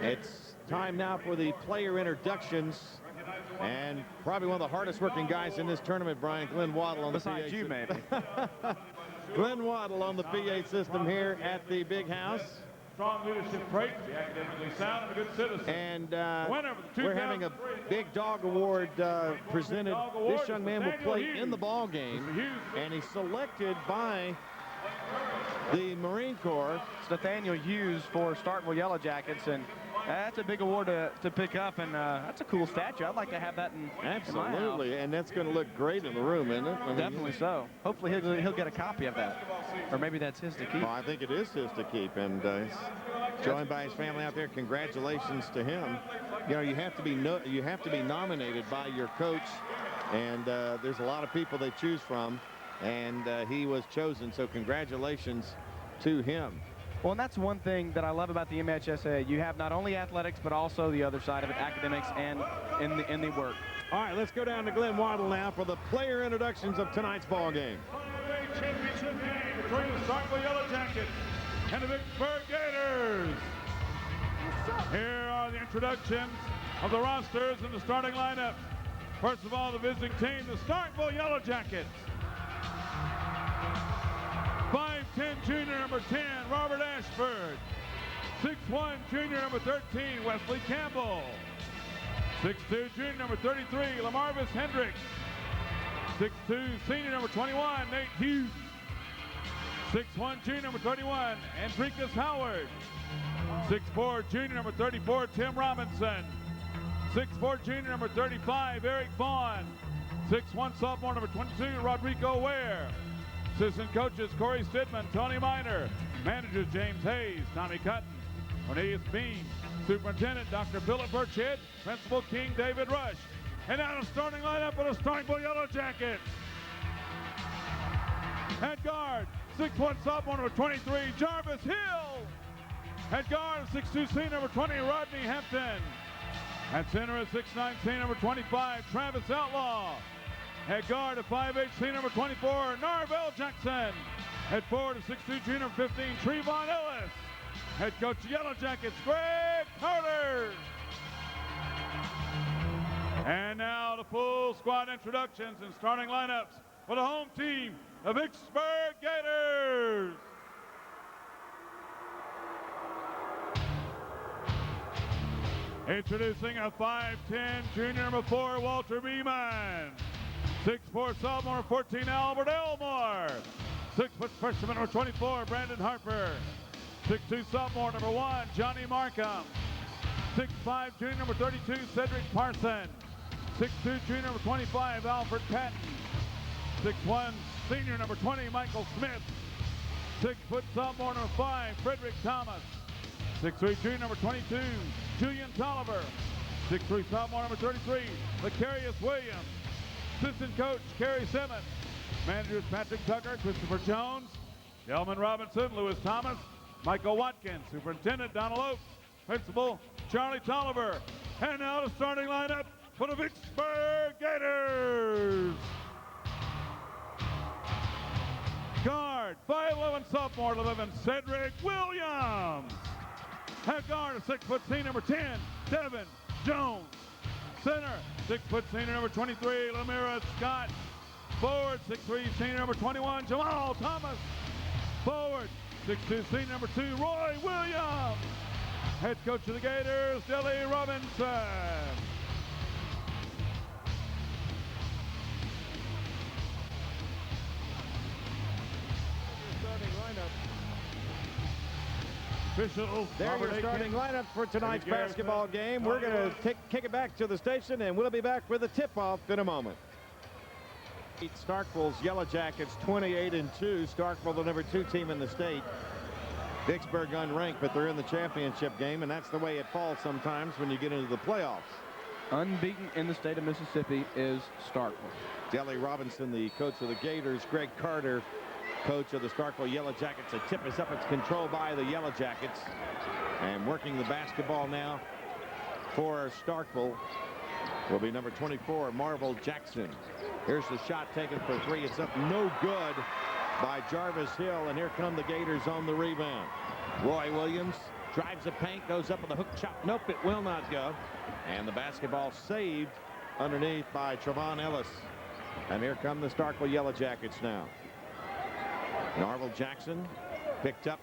It's time now for the player introductions. And probably one of the hardest working guys in this tournament, Brian, Glenn Waddle on the PA. Besides you, maybe. Glenn Waddle on the PA system here at the Big House. Strong leadership trait, the academically sound, and a good citizen. And we're having a Big Dog Award presented. This young man will play in the ball game, and he's selected by the Marine Corps. It's Nathaniel Hughes for Starkville Yellow Jackets, and that's a big award to pick up, and that's a cool statue. I'd like to have that in Absolutely, in my house. and that's going to look great in the room, isn't it? I mean, definitely so. Hopefully he'll get a copy of that, or maybe that's his to keep. Well, I think it is his to keep, and he's joined by his family out there. Congratulations to him. You know, you have to be nominated by your coach, and there's a lot of people they choose from, and he was chosen. So congratulations to him. Well, and that's one thing that I love about the MHSAA. You have not only athletics, but also the other side of it, academics and in the work. All right, let's go down to Glenn Waddle now for the player introductions of tonight's ball game. Championship game between the Starkville Yellow Jackets and the Vicksburg Gators. Here are the introductions of the rosters and the starting lineup. First of all, the visiting team, the Starkville Yellow Jackets. 5'10" junior number 10, Robert Ashford. 6'1" junior number 13, Wesley Campbell. 6'2" junior number 33, Lamarvis Hendricks. 6'2" senior number 21, Nate Hughes. 6'1" junior number 31, Enriquez Howard. 6'4" junior number 34, Tim Robinson. 6'4" junior number 35, Eric Vaughn. 6'1" sophomore number 22, Rodrigo Ware. Assistant coaches Corey Stidman, Tony Miner. Managers James Hayes, Tommy Cutton, Cornelius Beam. Superintendent Dr. Philip Burchhead. Principal King David Rush. And now the starting lineup for the Starkville Yellow Jackets. At guard, 6'1" sophomore number 23, Jarvis Hill. At guard, 6'2" senior number 20, Rodney Hampton. At center is 6'9" senior number 25, Travis Outlaw. At guard, at 5'8", senior number 24, Narvell Jackson. At forward, at 6'2", junior number 15, Trevon Ellis. Head coach of Yellow Jackets, Greg Carter. And now the full squad introductions and starting lineups for the home team, the Vicksburg Gators. Introducing a 5'10", junior number 4, Walter Beeman. 6'4", sophomore 14, Albert Elmore. 6' freshman number 24, Brandon Harper. 6'2", sophomore number 1, Johnny Markham. 6'5", junior number 32, Cedric Parson. 6'2", junior number 25, Alfred Patton. 6'1", senior number 20, Michael Smith. 6' sophomore number 5, Frederick Thomas. 6'3", junior number 22, Julian Tolliver. 6'3", sophomore number 33, Lecarius Williams. Assistant coach, Kerry Simmons. Managers, Patrick Tucker, Christopher Jones, Delman Robinson, Lewis Thomas, Michael Watkins. Superintendent, Donald Oakes. Principal, Charlie Tolliver. And now the starting lineup for the Vicksburg Gators. Guard, 5'11", sophomore 11, Cedric Williams. At guard, a 6' senior number 10, Devin Jones. Center, 6' senior number 23, Lamira Scott. Forward, 6'3", senior number 21, Jamal Thomas. Forward, 6'2", senior number 2, Roy Williams. Head coach of the Gators, Dilly Robinson. There your starting lineup for tonight's basketball game. We're going to kick it back to the station, and we'll be back with the tip-off in a moment. Starkville's Yellow Jackets 28-2. Starkville, the number 2 team in the state. Vicksburg unranked, but they're in the championship game, and that's the way it falls sometimes when you get into the playoffs. Unbeaten in the state of Mississippi is Starkville. Delly Robinson, the coach of the Gators. Greg Carter, coach of the Starkville Yellow Jackets. The tip is up. It's controlled by the Yellow Jackets. And working the basketball now for Starkville will be number 24, Marvel Jackson. Here's the shot taken for 3. It's up no good by Jarvis Hill. And here come the Gators on the rebound. Roy Williams drives the paint, goes up with a hook shot. Nope, it will not go. And the basketball saved underneath by Trevon Ellis. And here come the Starkville Yellow Jackets now. Narvel Jackson picked up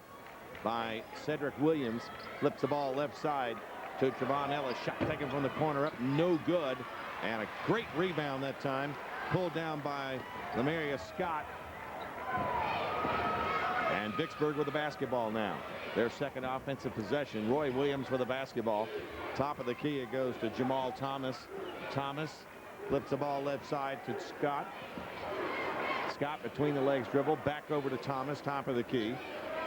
by Cedric Williams. Flips the ball left side to Trevon Ellis. Shot taken from the corner up, no good. And a great rebound that time. Pulled down by Lemarius Scott. And Vicksburg with the basketball now. Their second offensive possession. Roy Williams with the basketball. Top of the key, it goes to Jamal Thomas. Thomas flips the ball left side to Scott. Scott between the legs dribble. Back over to Thomas, top of the key.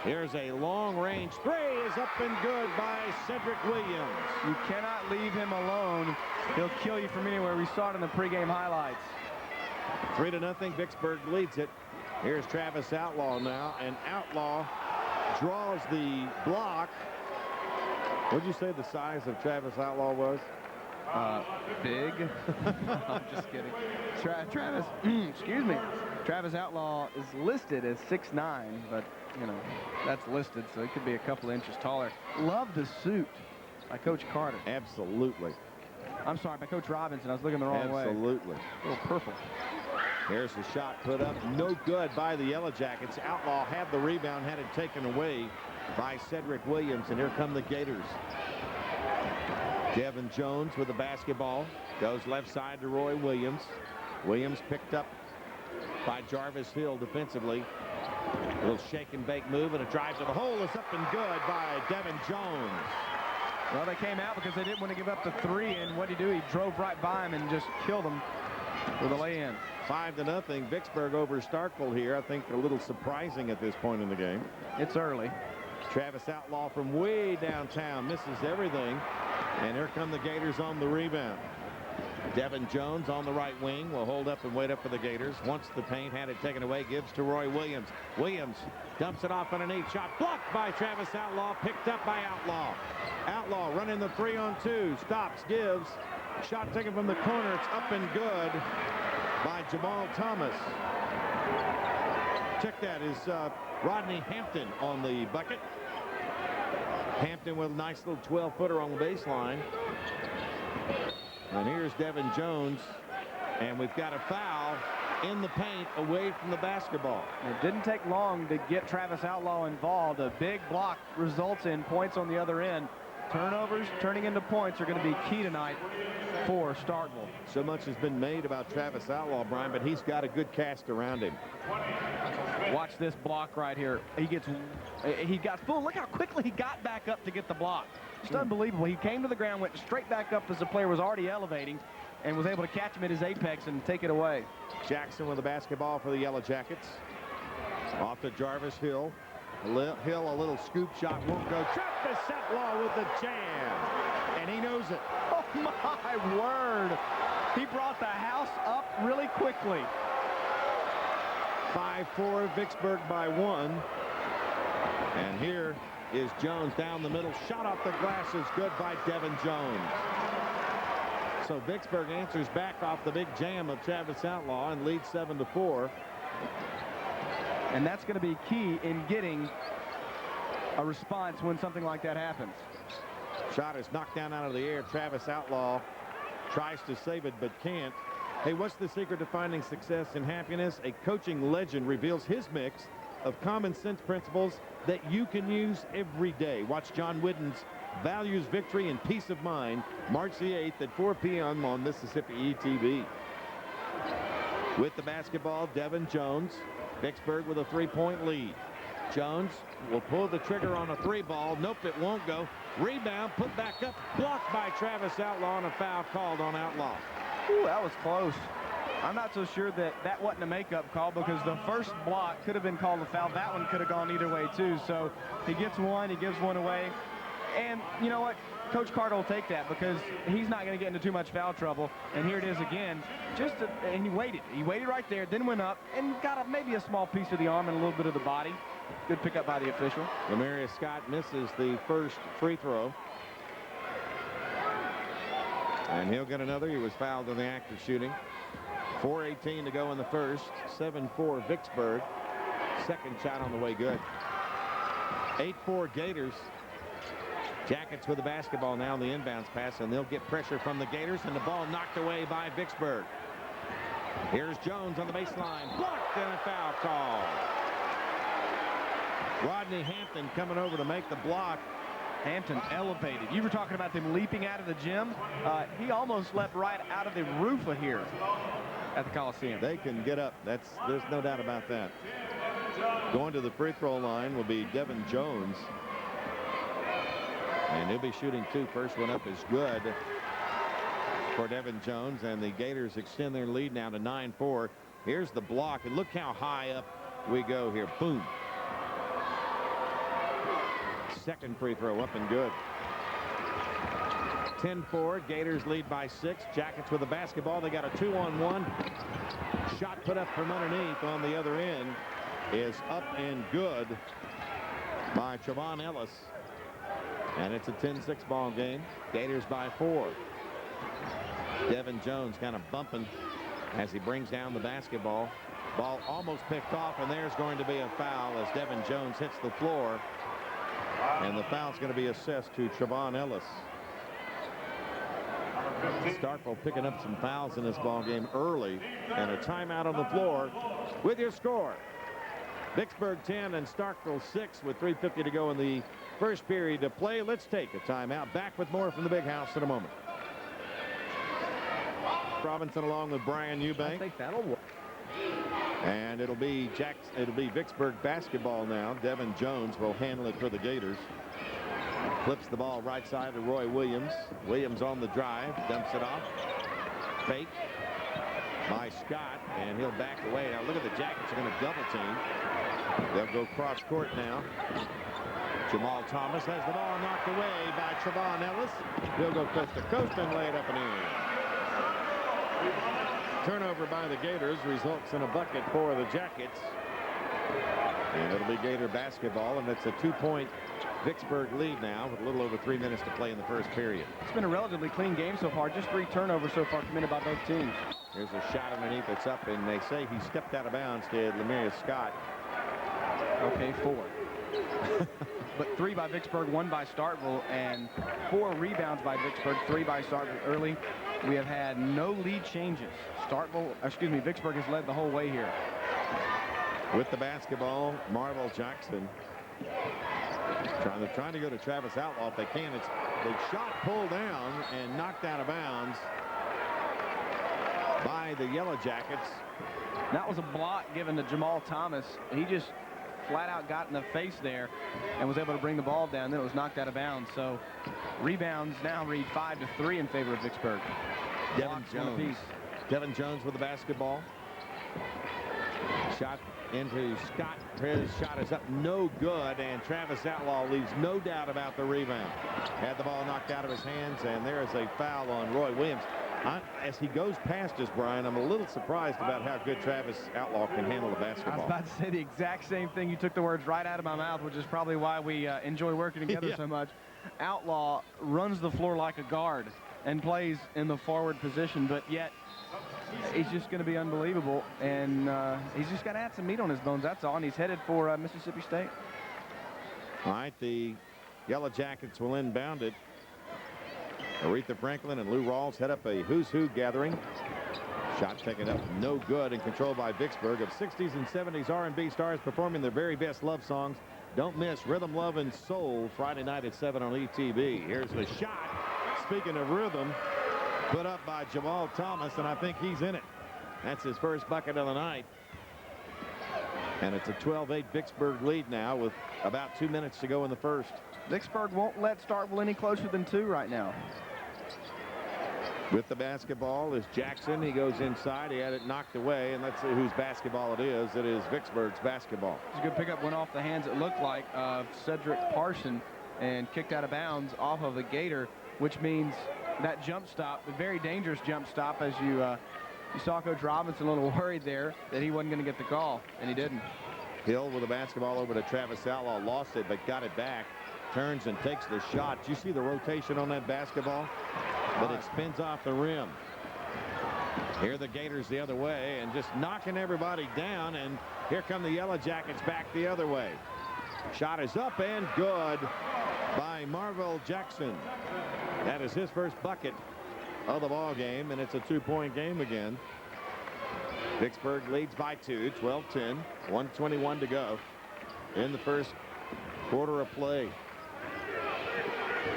Here's a long-range three, is up and good by Cedric Williams. You cannot leave him alone. He'll kill you from anywhere. We saw it in the pregame highlights. 3-0, Vicksburg leads it. Here's Travis Outlaw now, and Outlaw draws the block. What did you say the size of Travis Outlaw was? Big. I'm just kidding. Travis, excuse me. Travis Outlaw is listed as 6'9", but, you know, that's listed, so it could be a couple inches taller. Love the suit by Coach Carter. Absolutely. I'm sorry, by Coach Robinson. I was looking the wrong way. Absolutely. A little purple. Here's the shot put up. No good by the Yellow Jackets. Outlaw had the rebound, had it taken away by Cedric Williams, and here come the Gators. Devin Jones with the basketball. Goes left side to Roy Williams. Williams picked up by Jarvis Hill defensively. A little shake and bake move, and a drive to the hole is up and good by Devin Jones. Well, they came out because they didn't want to give up the three, and what did he do? He drove right by him and just killed him with a lay-in. 5-0, Vicksburg over Starkville here. I think a little surprising at this point in the game. It's early. Travis Outlaw from way downtown misses everything. And here come the Gators on the rebound. Devin Jones on the right wing will hold up and wait up for the Gators. Once the paint had it taken away, gives to Roy Williams. Williams dumps it off underneath. Shot blocked by Travis Outlaw, picked up by Outlaw. Outlaw running the 3-on-2. Stops, gives. Shot taken from the corner. It's up and good by Jamal Thomas. Check that, is Rodney Hampton on the bucket. Hampton with a nice little 12-footer on the baseline. And here's Devin Jones, and we've got a foul in the paint away from the basketball. It didn't take long to get Travis Outlaw involved. A big block results in points on the other end. Turnovers turning into points are going to be key tonight for Starkville. So much has been made about Travis Outlaw, Brian, but he's got a good cast around him. Watch this block right here. He got full. Look how quickly he got back up to get the block. Just unbelievable. He came to the ground, went straight back up as the player was already elevating, and was able to catch him at his apex and take it away. Jackson with the basketball for the Yellow Jackets. Off to Jarvis Hill. Hill, a little scoop shot, won't go. Travis Outlaw with the jam, and he knows it. Oh, my word. He brought the house up really quickly. 5-4, Vicksburg by 1. And here is Jones down the middle. Shot off the glass is good by Devin Jones. So Vicksburg answers back off the big jam of Travis Outlaw and leads 7-4. And that's going to be key in getting a response when something like that happens. Shot is knocked down out of the air. Travis Outlaw tries to save it but can't. Hey, what's the secret to finding success and happiness? A coaching legend reveals his mix of common sense principles that you can use every day. Watch John Wooden's Values, Victory, and Peace of Mind, March the 8th at 4 p.m. on Mississippi ETV. With the basketball, Devin Jones. Vicksburg with a 3-point lead. Jones will pull the trigger on a 3-ball. Nope, it won't go. Rebound, put back up, blocked by Travis Outlaw, and a foul called on Outlaw. Ooh, that was close. I'm not so sure that that wasn't a makeup call, because the first block could have been called a foul. That one could have gone either way, too. So he gets one, he gives one away. And you know what? Coach Carter will take that, because he's not going to get into too much foul trouble. And here it is again. And he waited. He waited right there, then went up and got maybe a small piece of the arm and a little bit of the body. Good pickup by the official. Lemarius Scott misses the first free throw. And he'll get another. He was fouled in the act of shooting. 4:18 to go in the first. 7-4 Vicksburg. Second shot on the way good. 8-4 Gators. Jackets with the basketball now in the inbounds pass, and they'll get pressure from the Gators, and the ball knocked away by Vicksburg. Here's Jones on the baseline. Blocked, and a foul call. Rodney Hampton coming over to make the block. Hampton elevated. You were talking about them leaping out of the gym. He almost leapt right out of the roof of here at the Coliseum. They can get up. There's no doubt about that. Going to the free throw line will be Devin Jones. And he'll be shooting two. First one up is good for Devin Jones, and the Gators extend their lead now to 9-4. Here's the block, and look how high up we go here. Boom. Second free throw up and good. 10-4. Gators lead by 6. Jackets with the basketball. They got a 2-on-1. Shot put up from underneath on the other end is up and good by Trevon Ellis. And it's a 10-6 ball game. Gators by 4. Devin Jones kind of bumping as he brings down the basketball. Ball almost picked off, and there's going to be a foul as Devin Jones hits the floor. And the foul's going to be assessed to Trevon Ellis. Starkville picking up some fouls in this ball game early, and a timeout on the floor with your score. Vicksburg 10 and Starkville 6 with 3:50 to go in the first period to play. Let's take a timeout. Back with more from the big house in a moment. Robinson along with Brian Eubank. I think that'll work. And it'll be Vicksburg basketball now. Devin Jones will handle it for the Gators. Flips the ball right side to Roy Williams. Williams on the drive, dumps it off. Fake by Scott, and he'll back away. Now look at the Jackets are going to double team. They'll go cross court now. Jamal Thomas has the ball knocked away by Trevon Ellis. He'll go coast to coast and lay it up and in. Turnover by the Gators results in a bucket for the Jackets. And it'll be Gator basketball, and it's a 2-point Vicksburg lead now with a little over 3 minutes to play in the first period. It's been a relatively clean game so far. Just 3 turnovers so far committed by both teams. Here's a shot underneath. It's up, and they say he stepped out of bounds, did Lemarius Scott. Okay, 4. But 3 by Vicksburg, 1 by Starkville, and 4 rebounds by Vicksburg, 3 by Starkville early. We have had no lead changes. Vicksburg has led the whole way here. With the basketball, Marvel Jackson trying to go to Travis Outlaw if they can. It's the shot pulled down and knocked out of bounds by the Yellow Jackets. That was a block given to Jamal Thomas. He just flat out got in the face there and was able to bring the ball down. Then it was knocked out of bounds. So rebounds now read 5-3 in favor of Vicksburg. Devin Jones with the basketball. Shot into Scott. His shot is up, no good, and Travis Outlaw leaves no doubt about the rebound. Had the ball knocked out of his hands, and there is a foul on Roy Williams. As he goes past us, Brian, I'm a little surprised about how good Travis Outlaw can handle the basketball. I was about to say the exact same thing. You took the words right out of my mouth, which is probably why we enjoy working together so much. Outlaw runs the floor like a guard and plays in the forward position, but yet he's just going to be unbelievable, and he's just got to add some meat on his bones, that's all, and he's headed for Mississippi State. All right, the Yellow Jackets will inbound it. Aretha Franklin and Lou Rawls head up a who's who gathering. Shot taken up, no good, and controlled by Vicksburg. Of 60s and 70s R&B stars performing their very best love songs. Don't miss Rhythm, Love, and Soul Friday night at 7 on ETV. Here's the shot. Speaking of rhythm, put up by Jamal Thomas, and I think he's in it. That's his first bucket of the night. And it's a 12-8 Vicksburg lead now with about 2 minutes to go in the first. Vicksburg won't let Starkville any closer than 2 right now. With the basketball is Jackson. He goes inside. He had it knocked away, and let's see whose basketball it is. It is Vicksburg's basketball. It's a good pickup. Went off the hands, it looked like, of Cedric Parson and kicked out of bounds off of the Gator, which means that jump stop, a very dangerous jump stop, as you saw Coach Robinson a little worried there that he wasn't going to get the call, and he didn't. Hill with the basketball over to Travis Outlaw. Lost it, but got it back. Turns and takes the shot. Do you see the rotation on that basketball? But it spins off the rim. Here the Gators the other way and just knocking everybody down. And here come the Yellow Jackets back the other way. Shot is up and good. by Marvell Jackson. That is his first bucket of the ball game, and it's a 2-point game again. Vicksburg leads by 2, 12-10, 1:21 to go in the first quarter of play.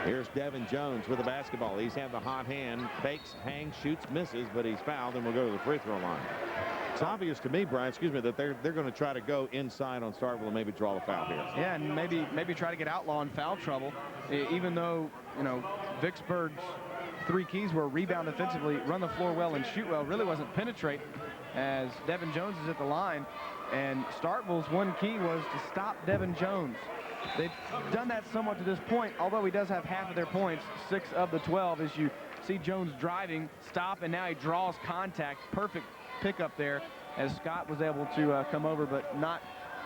Here's Devin Jones with the basketball. He's had the hot hand, fakes, hangs, shoots, misses, but he's fouled and will go to the free throw line. It's obvious to me, Brian, that they're going to try to go inside on Starkville and maybe draw a foul here. Yeah, and maybe try to get Outlaw in foul trouble, even though, you know, Vicksburg's 3 keys were rebound defensively, run the floor well, and shoot well. Really wasn't penetrate, as Devin Jones is at the line, and Starkville's 1 key was to stop Devin Jones. They've done that somewhat to this point, although he does have half of their points, 6 of the 12, as you see Jones driving, stop, and now he draws contact. Perfect pickup there, as Scott was able to come over, but not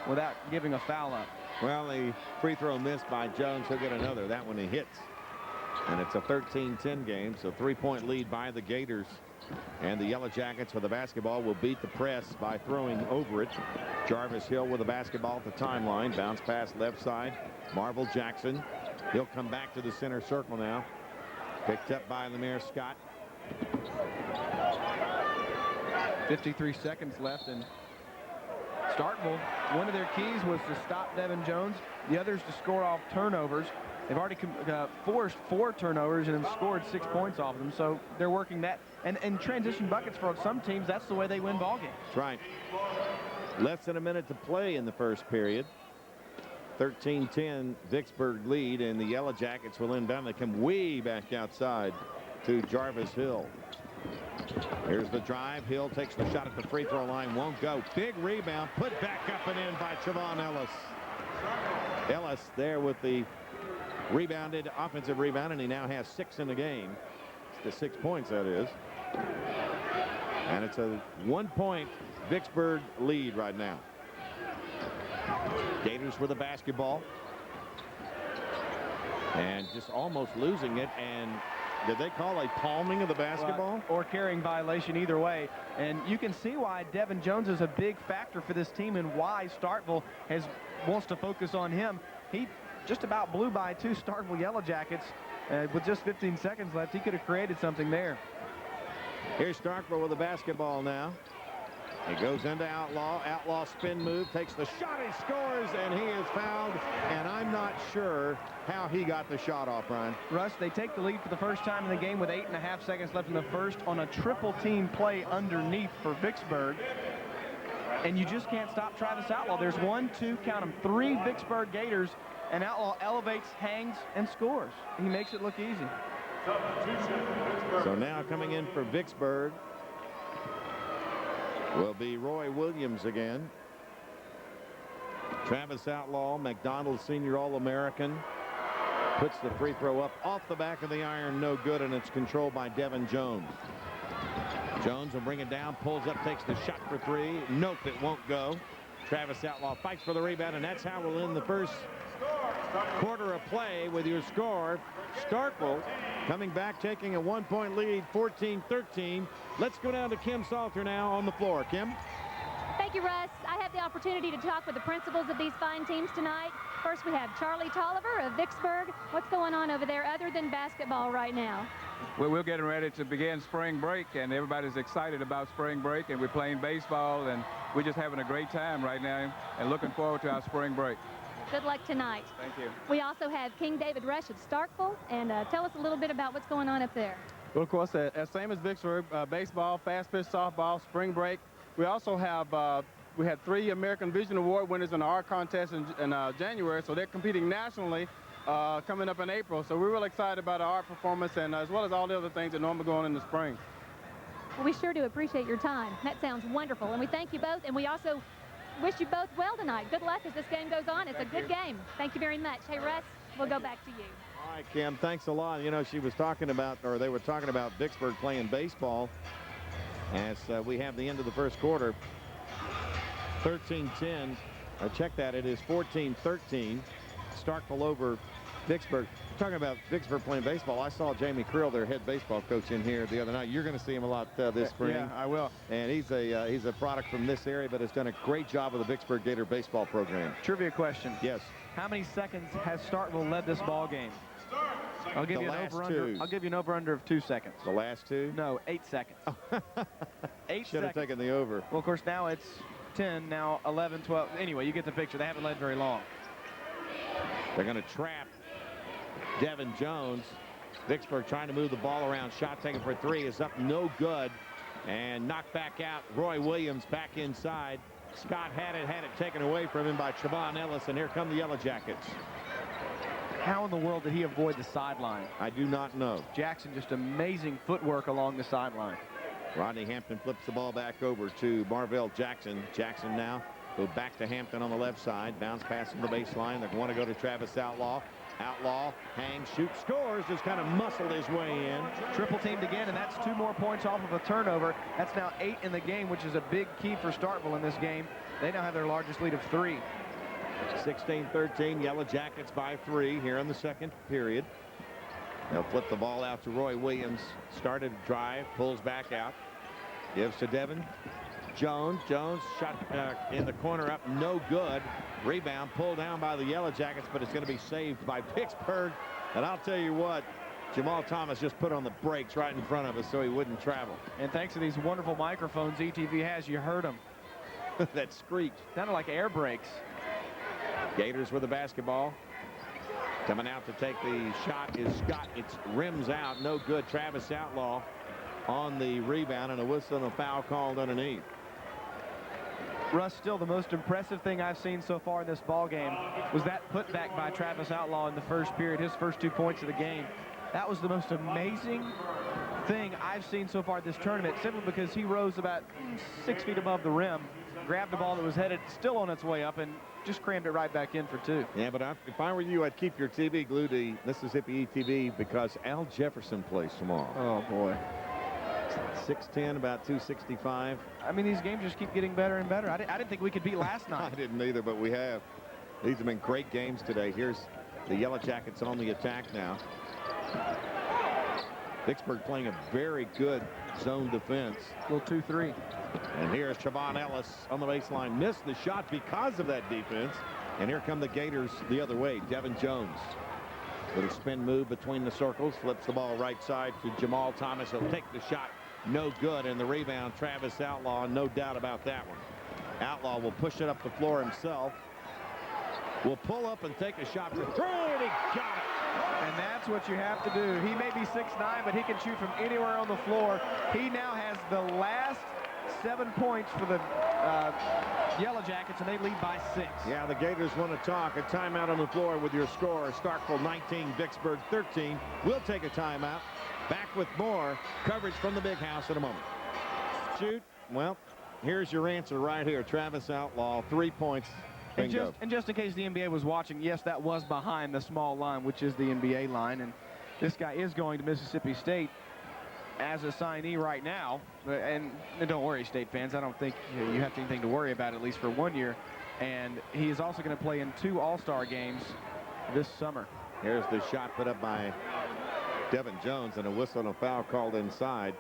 without giving a foul up. Well, the free throw missed by Jones. He'll get another. That one he hits. And it's a 13-10 game, so 3-point lead by the Gators. And the Yellow Jackets with the basketball will beat the press by throwing over it. Jarvis Hill with the basketball at the timeline. Bounce pass left side. Marvell Jackson. He'll come back to the center circle now. Picked up by Lemire Scott. 53 seconds left, and Starkville, one of their keys was to stop Devin Jones. The others to score off turnovers. They've already forced 4 turnovers and have scored 6 points off them, so they're working that. And transition buckets for some teams, that's the way they win ball games. That's right. Less than a minute to play in the first period. 13-10 Vicksburg lead, and the Yellow Jackets will inbound. They come way back outside to Jarvis Hill. Here's the drive. Hill takes the shot at the free throw line. Won't go. Big rebound. Put back up and in by Chavon Ellis. Ellis there with the rebounded offensive rebound, and he now has 6 in the game. It's the 6 points, that is. And it's a 1-point Vicksburg lead right now. Gators with the basketball. And just almost losing it. And did they call a palming of the basketball? Or carrying violation, either way. And you can see why Devin Jones is a big factor for this team and why Starkville wants to focus on him. He just about blew by 2 Starkville Yellow Jackets. With just 15 seconds left, he could have created something there. Here's Starkville with the basketball now. He goes into Outlaw. Outlaw spin move, takes the shot, he scores, and he is fouled. And I'm not sure how he got the shot off, Brian. Russ, they take the lead for the first time in the game with 8.5 seconds left in the first on a triple team play underneath for Vicksburg. And you just can't stop Travis Outlaw. There's 1, 2, count them, 3 Vicksburg Gators, and Outlaw elevates, hangs, and scores. He makes it look easy. So now coming in for Vicksburg will be Roy Williams again. Travis Outlaw, McDonald Senior All-American, puts the free throw up off the back of the iron, no good, and it's controlled by Devin Jones. Jones will bring it down, pulls up, takes the shot for 3. Nope, it won't go. Travis Outlaw fights for the rebound, and that's how we'll end the first quarter of play with your score. Starkville coming back, taking a 1-point lead, 14-13. Let's go down to Kim Salter now on the floor. Kim? Thank you, Russ. I have the opportunity to talk with the principals of these fine teams tonight. First, we have Charlie Tolliver of Vicksburg. What's going on over there other than basketball right now? Well, we're getting ready to begin spring break, and everybody's excited about spring break, and we're playing baseball, and we're just having a great time right now and looking forward to our spring break. Good luck tonight. Thank you. We also have King David Rush of Starkville, and tell us a little bit about what's going on up there. Well, of course, same as Vicksburg, baseball, fast pitch, softball, spring break. We also have we had 3 American Vision Award winners in the art contest in January, so they're competing nationally coming up in April. So we're really excited about our art performance, and as well as all the other things that normally go on in the spring. Well, we sure do appreciate your time. That sounds wonderful, and we thank you both, and we also wish you both well tonight. Good luck as this game goes on. It's a good game. Thank you very much. Hey, Russ, we'll go back to you. All right, Kim, thanks a lot. You know, she was talking about, or they were talking about Vicksburg playing baseball as we have the end of the first quarter. 13-10. Check that. It is 14-13. Starkville over Vicksburg. Talking about Vicksburg playing baseball, I saw Jamie Creel, their head baseball coach, in here the other night. You're going to see him a lot this spring. Yeah, I will. And he's a product from this area, but has done a great job with the Vicksburg Gator baseball program. Trivia question. Yes. How many seconds has Starkville led this ball game? I'll give The you an last over-under. two. I'll give you an over-under of 2 seconds. The last two? No, 8 seconds. 8 Should have seconds. taken the over. Well, of course, now it's 10, now 11, 12. Anyway, you get the picture. They haven't led very long. They're going to trap Devin Jones. Vicksburg trying to move the ball around. Shot taken for 3 is up, no good. And knocked back out. Roy Williams back inside. Scott had it taken away from him by Trevon Ellis, and here come the Yellow Jackets. How in the world did he avoid the sideline? I do not know. Jackson, just amazing footwork along the sideline. Rodney Hampton flips the ball back over to Marvell Jackson. Jackson now go back to Hampton on the left side. Bounce pass from the baseline. They want to go to Travis Outlaw. Outlaw hangs, shoots, scores. Just kind of muscled his way in. Triple teamed again, and that's 2 more points off of a turnover. That's now 8 in the game, which is a big key for Starkville in this game. They now have their largest lead of 3. 16-13, Yellow Jackets by 3 here in the second period. They'll flip the ball out to Roy Williams. Started drive, pulls back out. Gives to Devin Jones. Jones shot in the corner up, no good. Rebound pulled down by the Yellow Jackets, but it's going to be saved by Vicksburg. And I'll tell you what, Jamal Thomas just put on the brakes right in front of us so he wouldn't travel. And thanks to these wonderful microphones ETV has, you heard them. That screech. Sounded like air brakes. Gators with the basketball. Coming out to take the shot is Scott. It's rims out, no good. Travis Outlaw on the rebound, and a whistle and a foul called underneath. Russ, still the most impressive thing I've seen so far in this ball game was that putback by Travis Outlaw in the first period, his first 2 points of the game. That was the most amazing thing I've seen so far this tournament, simply because he rose about 6 feet above the rim, grabbed the ball that was headed still on its way up, and just crammed it right back in for 2. Yeah, but if I were you, I'd keep your TV glued to Mississippi ETV because Al Jefferson plays tomorrow. Oh, boy. 6'10", about 265. I mean, these games just keep getting better and better. I didn't think we could beat last I night. didn't either, but we have. These have been great games today. Here's the Yellow Jackets on the attack now. Vicksburg playing a very good zone defense. Little 2-3. And here's Trevon Ellis on the baseline. Missed the shot because of that defense. And here come the Gators the other way. Devin Jones with a spin move between the circles. Flips the ball right side to Jamal Thomas. He'll take the shot. No good. And the rebound, Travis Outlaw. No doubt about that one. Outlaw will push it up the floor himself. Will pull up and take a shot for 3. And he got it. And that's what you have to do. He may be 6'9", but he can shoot from anywhere on the floor. He now has the last 7 points for the Yellow Jackets, and they lead by 6. Yeah, the Gators want to talk. A timeout on the floor with your score. Starkville 19, Vicksburg 13. We'll take a timeout. Back with more coverage from the big house in a moment. Shoot. Well, here's your answer right here. Travis Outlaw, 3 points. And just in case the NBA was watching, yes, that was behind the small line, which is the NBA line. And this guy is going to Mississippi State as a signee right now. And don't worry, State fans. I don't think you have anything to worry about, at least for 1 year. And he is also going to play in 2 All-Star games this summer. Here's the shot put up by Devin Jones, and a whistle and a foul called inside.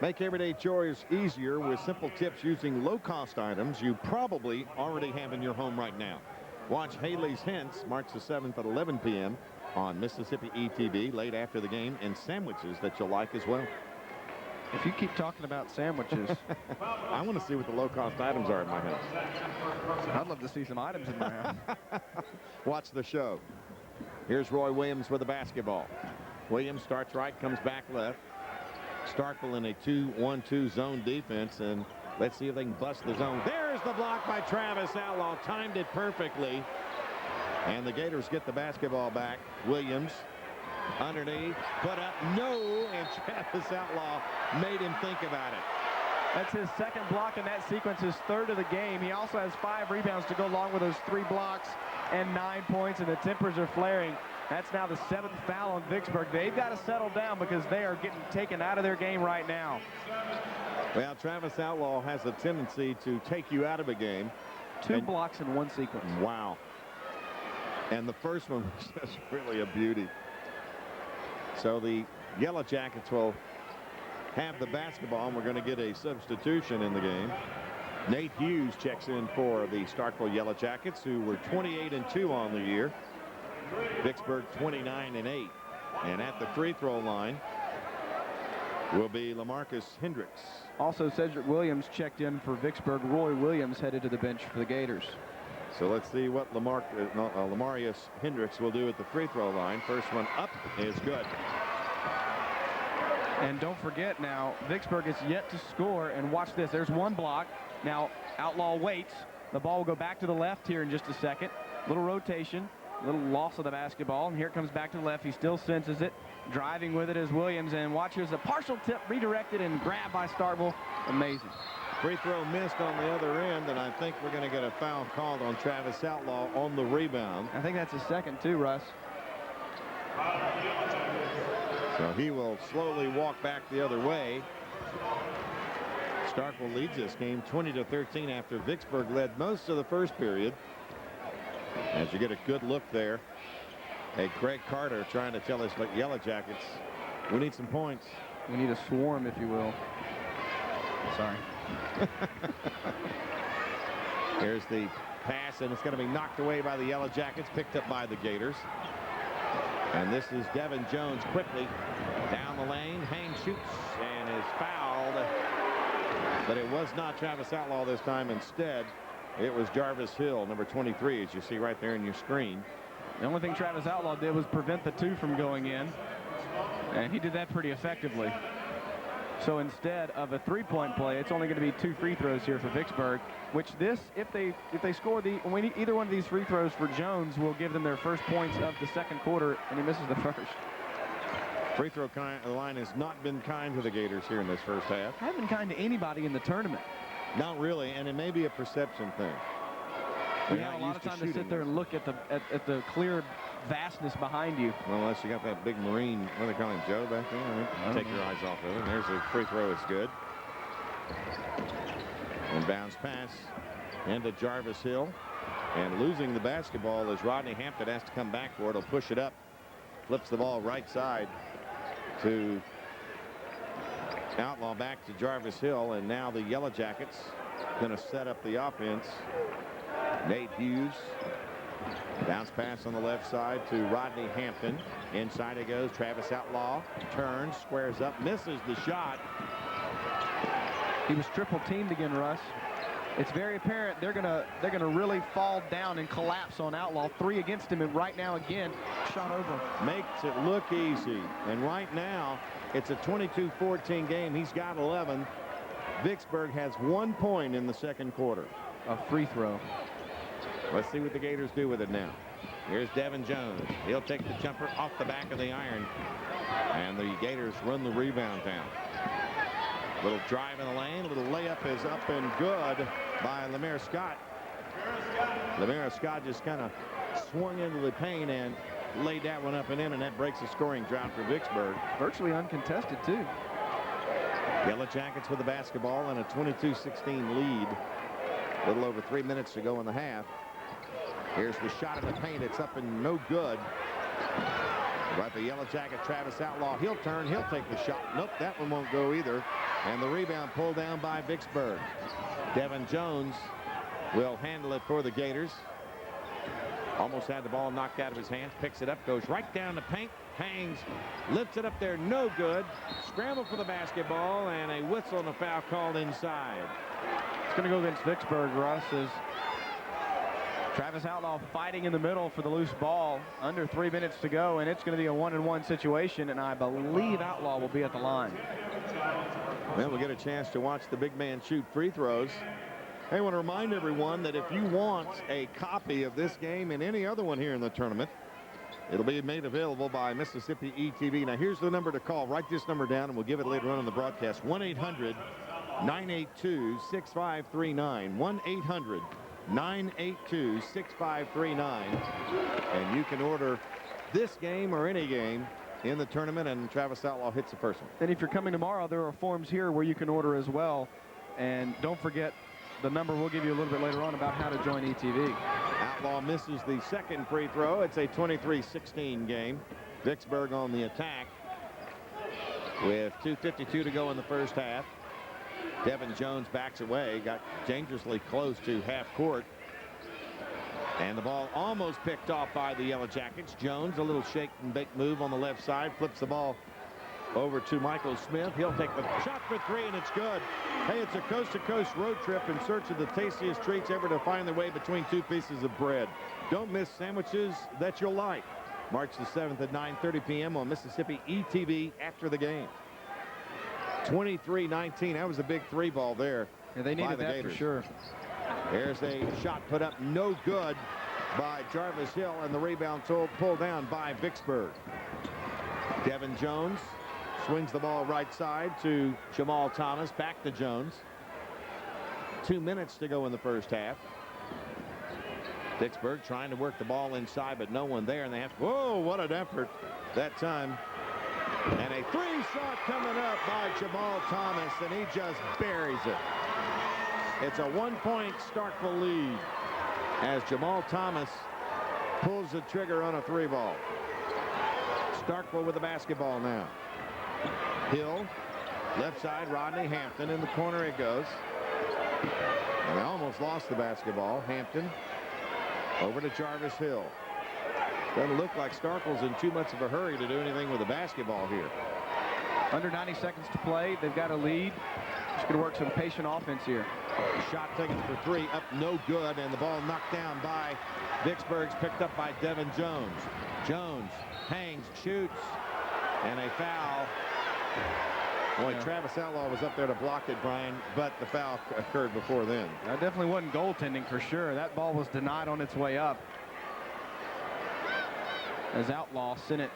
Make everyday chores easier with simple tips using low-cost items you probably already have in your home right now. Watch Haley's Hints March the 7th at 11 p.m. on Mississippi ETV late after the game, and sandwiches that you'll like as well. If you keep talking about sandwiches, I want to see what the low-cost items are at my house. I'd love to see some items in my house. Watch the show. Here's Roy Williams with the basketball. Williams starts right, comes back left. Starkville in a 2-1-2 zone defense, and let's see if they can bust the zone. There's the block by Travis Outlaw. Timed it perfectly. And the Gators get the basketball back. Williams underneath, put up, no, and Travis Outlaw made him think about it. That's his 2nd block in that sequence, his 3rd of the game. He also has 5 rebounds to go along with those 3 blocks and 9 points, and the tempers are flaring. That's now the 7th foul on Vicksburg. They've got to settle down because they are getting taken out of their game right now. Well, Travis Outlaw has a tendency to take you out of a game. 2 blocks in 1 sequence. Wow. And the first one was just really a beauty. So the Yellow Jackets will have the basketball, and we're going to get a substitution in the game. Nate Hughes checks in for the Starkville Yellow Jackets, who were 28-2 on the year. Vicksburg 29-8. And at the free throw line will be LaMarcus Hendricks. Also, Cedric Williams checked in for Vicksburg. Roy Williams headed to the bench for the Gators. So let's see what Lamarius Hendricks will do at the free throw line. First one up is good. And don't forget now, Vicksburg is yet to score. And watch this. There's one block. Now, Outlaw waits. The ball will go back to the left here in just a second. Little rotation. Little loss of the basketball. And here it comes back to the left. He still senses it. Driving with it is Williams. And watch, here's a partial tip redirected and grabbed by Starkville. Amazing. Free throw missed on the other end, and I think we're going to get a foul called on Travis Outlaw on the rebound. I think that's his second too, Russ. So he will slowly walk back the other way. Starkville leads this game 20-13 after Vicksburg led most of the first period. As you get a good look there at Greg Carter trying to tell us, like, Yellow Jackets, we need some points. We need a swarm, if you will. Sorry. Here's the pass, and it's going to be knocked away by the Yellow Jackets, picked up by the Gators. And this is Devin Jones quickly down the lane. Haynes shoots and is fouled. But it was not Travis Outlaw this time. Instead, it was Jarvis Hill, number 23, as you see right there in your screen. The only thing Travis Outlaw did was prevent the two from going in. And he did that pretty effectively. So instead of a three-point play, it's only going to be 2 free throws here for Vicksburg, which this, if they score either one of these free throws for Jones, will give them their first points of the second quarter, and he misses the first. Free throw line has not been kind to the Gators here in this first half. I haven't been kind to anybody in the tournament. Not really, and it may be a perception thing. We have a lot of time to sit there and look at the clear vastness behind you. Well, unless you got that big Marine, what do they call him, Joe back there? I mean, take your eyes off of it. There's a free throw. It's good. And bounce pass into Jarvis Hill. And losing the basketball as Rodney Hampton has to come back for it. He'll push it up. Flips the ball right side to Outlaw, back to Jarvis Hill. And now the Yellow Jackets going to set up the offense. Nate Hughes. Bounce pass on the left side to Rodney Hampton. Inside it goes. Travis Outlaw turns, squares up, misses the shot. He was triple teamed again, Russ. It's very apparent they're gonna really fall down and collapse on Outlaw. 3 against him, and right now again, shot over. Makes it look easy. And right now, it's a 22-14 game. He's got 11. Vicksburg has 1 point in the second quarter. A free throw. Let's see what the Gators do with it now. Here's Devin Jones. He'll take the jumper off the back of the iron. And the Gators run the rebound down. Little drive in the lane. A little layup is up and good by Lemire Scott. Lemire Scott just kind of swung into the paint and laid that one up and in, and that breaks the scoring drought for Vicksburg. Virtually uncontested, too. Yellow Jackets with the basketball and a 22-16 lead. A little over 3 minutes to go in the half. Here's the shot in the paint. It's up and no good. But the Yellow Jacket, Travis Outlaw, he'll turn, he'll take the shot. Nope, that one won't go either. And the rebound pulled down by Vicksburg. Devin Jones will handle it for the Gators. Almost had the ball knocked out of his hands. Picks it up, goes right down the paint. Hangs, lifts it up there, no good. Scramble for the basketball, and a whistle and a foul called inside. It's going to go against Vicksburg, Russ, as Travis Outlaw fighting in the middle for the loose ball. Under 3 minutes to go, and it's going to be a 1-on-1 situation, and I believe Outlaw will be at the line. Well, we'll get a chance to watch the big man shoot free throws. I want to remind everyone that if you want a copy of this game and any other one here in the tournament, it'll be made available by Mississippi ETV. Now, here's the number to call. Write this number down, and we'll give it later on in the broadcast. 1-800-982-6539. 1-800-982-6539. And you can order this game or any game in the tournament, and Travis Outlaw hits the first one. And if you're coming tomorrow, there are forms here where you can order as well. And don't forget, the number we'll give you a little bit later on about how to join ETV. Outlaw misses the second free throw. It's a 23-16 game. Vicksburg on the attack with 2:52 to go in the first half. Devin Jones backs away, got dangerously close to half court. And the ball almost picked off by the Yellow Jackets. Jones, a little shake and bake move on the left side, flips the ball over to Michael Smith. He'll take the shot for three, and it's good. Hey, it's a coast-to-coast road trip in search of the tastiest treats ever to find their way between two pieces of bread. Don't miss sandwiches that you'll like. March the 7th at 9:30 p.m. on Mississippi ETV after the game. 23-19. That was a big three ball there. Yeah, they needed that Gators. for sure. There's a shot put up, no good by Jarvis Hill, and the rebound pulled down by Vicksburg. Devin Jones swings the ball right side to Jamal Thomas. Back to Jones. 2 minutes to go in the first half. Vicksburg trying to work the ball inside, but no one there, and they have to, whoa, what an effort that time. And a three shot coming up by Jamal Thomas, and he just buries it. It's a 1-point Starkville lead as Jamal Thomas pulls the trigger on a three ball. Starkville with the basketball now. Hill, left side, Rodney Hampton, in the corner it goes. And they almost lost the basketball. Hampton over to Jarvis Hill. Doesn't look like Starkville's in too much of a hurry to do anything with the basketball here. Under 90 seconds to play. They've got a lead. Just going to work some patient offense here. Shot taken for three, up no good, and the ball knocked down by Vicksburg's, picked up by Devin Jones. Jones hangs, shoots, and a foul. Boy, Yeah. Travis Outlaw was up there to block it, Brian, but the foul occurred before then. That definitely wasn't goaltending for sure. That ball was denied on its way up, as Outlaw sent it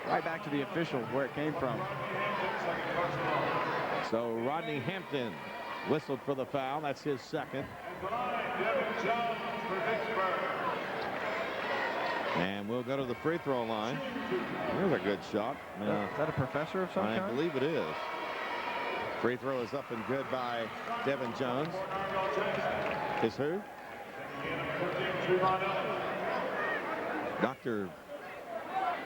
right back to the official where it came from. So Rodney Hampton whistled for the foul. That's his second. And we'll go to the free throw line. Here's a good shot. Is that a professor of some I kind? believe it is. Free throw is up and good by Devin Jones. Is who? Dr.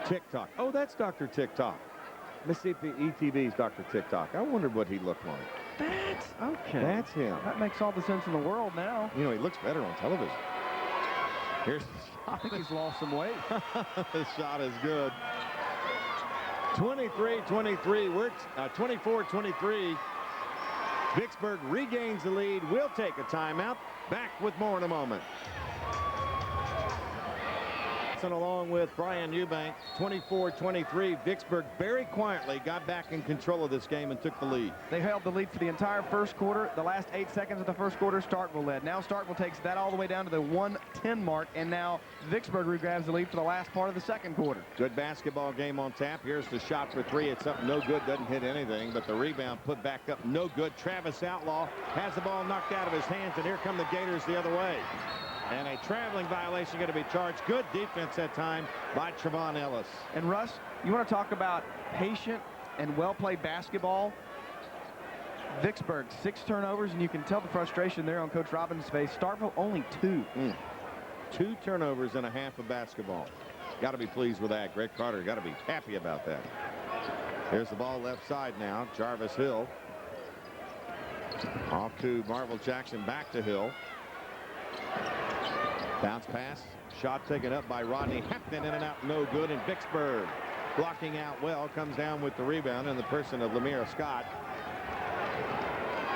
TikTok. Oh, that's Dr. TikTok. Mississippi ETV's Dr. TikTok. I wondered what he looked like. That's okay. That's him. That makes all the sense in the world now. You know, he looks better on television. Here's the I think he's lost some weight. The shot is good. 23-23. 24-23. Vicksburg regains the lead. We'll take a timeout. Back with more in a moment. And along with Brian Eubank, 24-23. Vicksburg very quietly got back in control of this game and took the lead. They held the lead for the entire first quarter. The last 8 seconds of the first quarter, Starkville led. Now Starkville takes that all the way down to the 1:10 mark, and now Vicksburg regrabs the lead for the last part of the second quarter. Good basketball game on tap. Here's the shot for three. It's up no good. Doesn't hit anything, but the rebound put back up no good. Travis Outlaw has the ball knocked out of his hands, and here come the Gators the other way. And a traveling violation going to be charged. Good defense that time by Trevon Ellis. And Russ, you want to talk about patient and well-played basketball? Vicksburg, 6 turnovers, and you can tell the frustration there on Coach Robbins' face. Starkville only 2. 2 turnovers and a half of basketball. Got to be pleased with that. Greg Carter got to be happy about that. Here's the ball left side now. Jarvis Hill. Off to Marvel Jackson, back to Hill. Bounce pass, shot taken up by Rodney Hampton, in and out, no good, and Vicksburg blocking out well, comes down with the rebound in the person of Lemire Scott.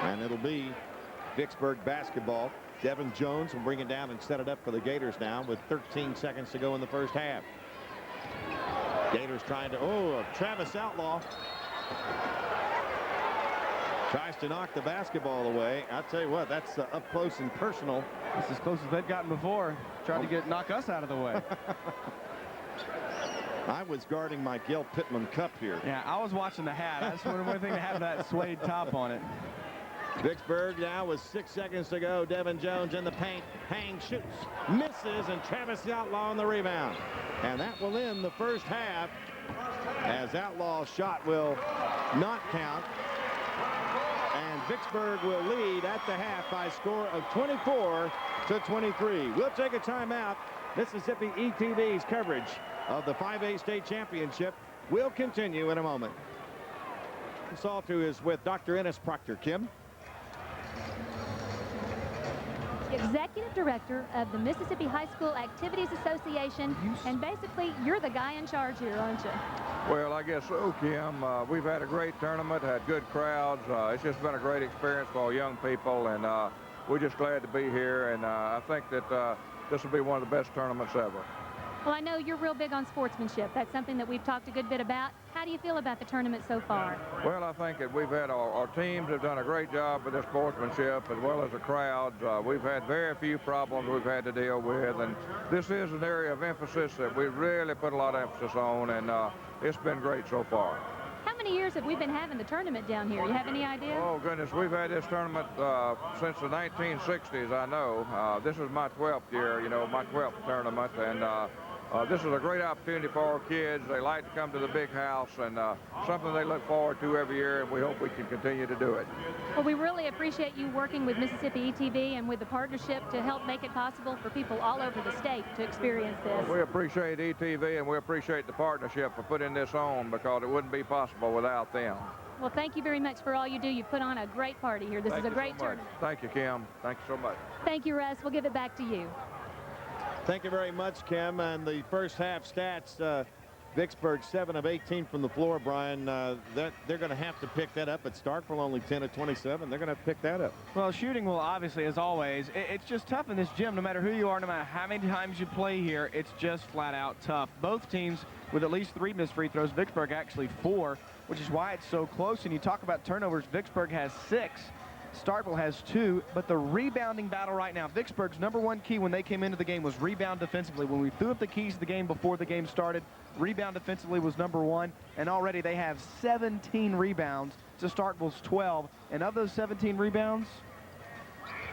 And it'll be Vicksburg basketball. Devin Jones will bring it down and set it up for the Gators now with 13 seconds to go in the first half. Gators trying to, Travis Outlaw tries to knock the basketball away. I'll tell you what, that's up close and personal. That's as close as they've gotten before. Trying to knock us out of the way. I was guarding my Gail Pittman cup here. Yeah, I was watching the hat. I just wanted one thing to have that suede top on it. Vicksburg now with 6 seconds to go. Devin Jones in the paint. Hangs, shoots, misses, and Travis Outlaw on the rebound. And that will end the first half as Outlaw's shot will not count. And Vicksburg will lead at the half by a score of 24-23. We'll take a timeout. Mississippi ETV's coverage of the 5A state championship will continue in a moment. This all too is with Dr. Ennis Proctor. Kim. Executive Director of the Mississippi High School Activities Association, and basically you're the guy in charge here, aren't you? Well, I guess so, Kim. We've had a great tournament, had good crowds. It's just been a great experience for all young people, and we're just glad to be here, and I think that this will be one of the best tournaments ever. Well, I know you're real big on sportsmanship. That's something that we've talked a good bit about. How do you feel about the tournament so far? Well, I think that we've had our teams have done a great job with their sportsmanship as well as the crowds. We've had very few problems we've had to deal with, and this is an area of emphasis that we really put a lot of emphasis on, and it's been great so far. How many years have we been having the tournament down here? You have any idea? Oh, goodness, we've had this tournament since the 1960s, I know. This is my 12th year, you know, my 12th tournament, and this is a great opportunity for our kids. They like to come to the big house, and something they look forward to every year, and we hope we can continue to do it. Well, we really appreciate you working with Mississippi ETV and with the partnership to help make it possible for people all over the state to experience this. Well, we appreciate ETV, and we appreciate the partnership for putting this on, because it wouldn't be possible without them. Well, thank you very much for all you do. You've put on a great party here. This is a great tournament. Thank you, Kim. Thank you so much. Thank you, Russ. We'll give it back to you. Thank you very much, Kim. And the first half stats, Vicksburg 7 of 18 from the floor, Brian. That they're going to have to pick that up at Starkville, only 10 of 27. They're going to have to pick that up. Well, shooting will obviously, as always, it's just tough in this gym. No matter who you are, no matter how many times you play here, it's just flat out tough. Both teams with at least 3 missed free throws. Vicksburg actually 4, which is why it's so close. And you talk about turnovers, Vicksburg has 6. Starkville has 2, but the rebounding battle right now, Vicksburg's #1 key when they came into the game was rebound defensively. When we threw up the keys to the game before the game started, rebound defensively was #1, and already they have 17 rebounds to Starkville's 12, and of those 17 rebounds,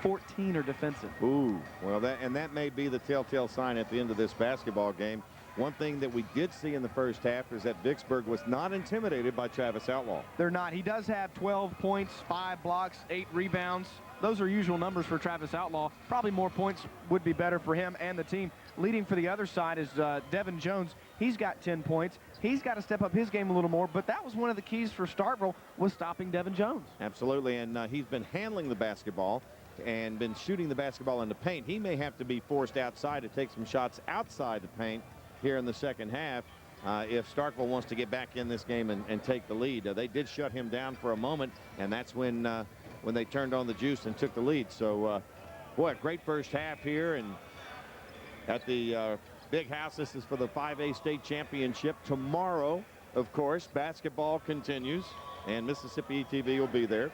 14 are defensive. Ooh, well, that may be the telltale sign at the end of this basketball game. One thing that we did see in the first half is that Vicksburg was not intimidated by Travis Outlaw. They're not. He does have 12 points, 5 blocks, 8 rebounds. Those are usual numbers for Travis Outlaw. Probably more points would be better for him and the team. Leading for the other side is Devin Jones. He's got 10 points. He's got to step up his game a little more, but that was one of the keys for Starkville, was stopping Devin Jones. Absolutely, and he's been handling the basketball and been shooting the basketball in the paint. He may have to be forced outside to take some shots outside the paint here in the second half if Starkville wants to get back in this game and take the lead. They did shut him down for a moment, and that's when they turned on the juice and took the lead. So, boy, a great first half here. And at the big house, this is for the 5A state championship. Tomorrow, of course, basketball continues, and Mississippi ETV will be there.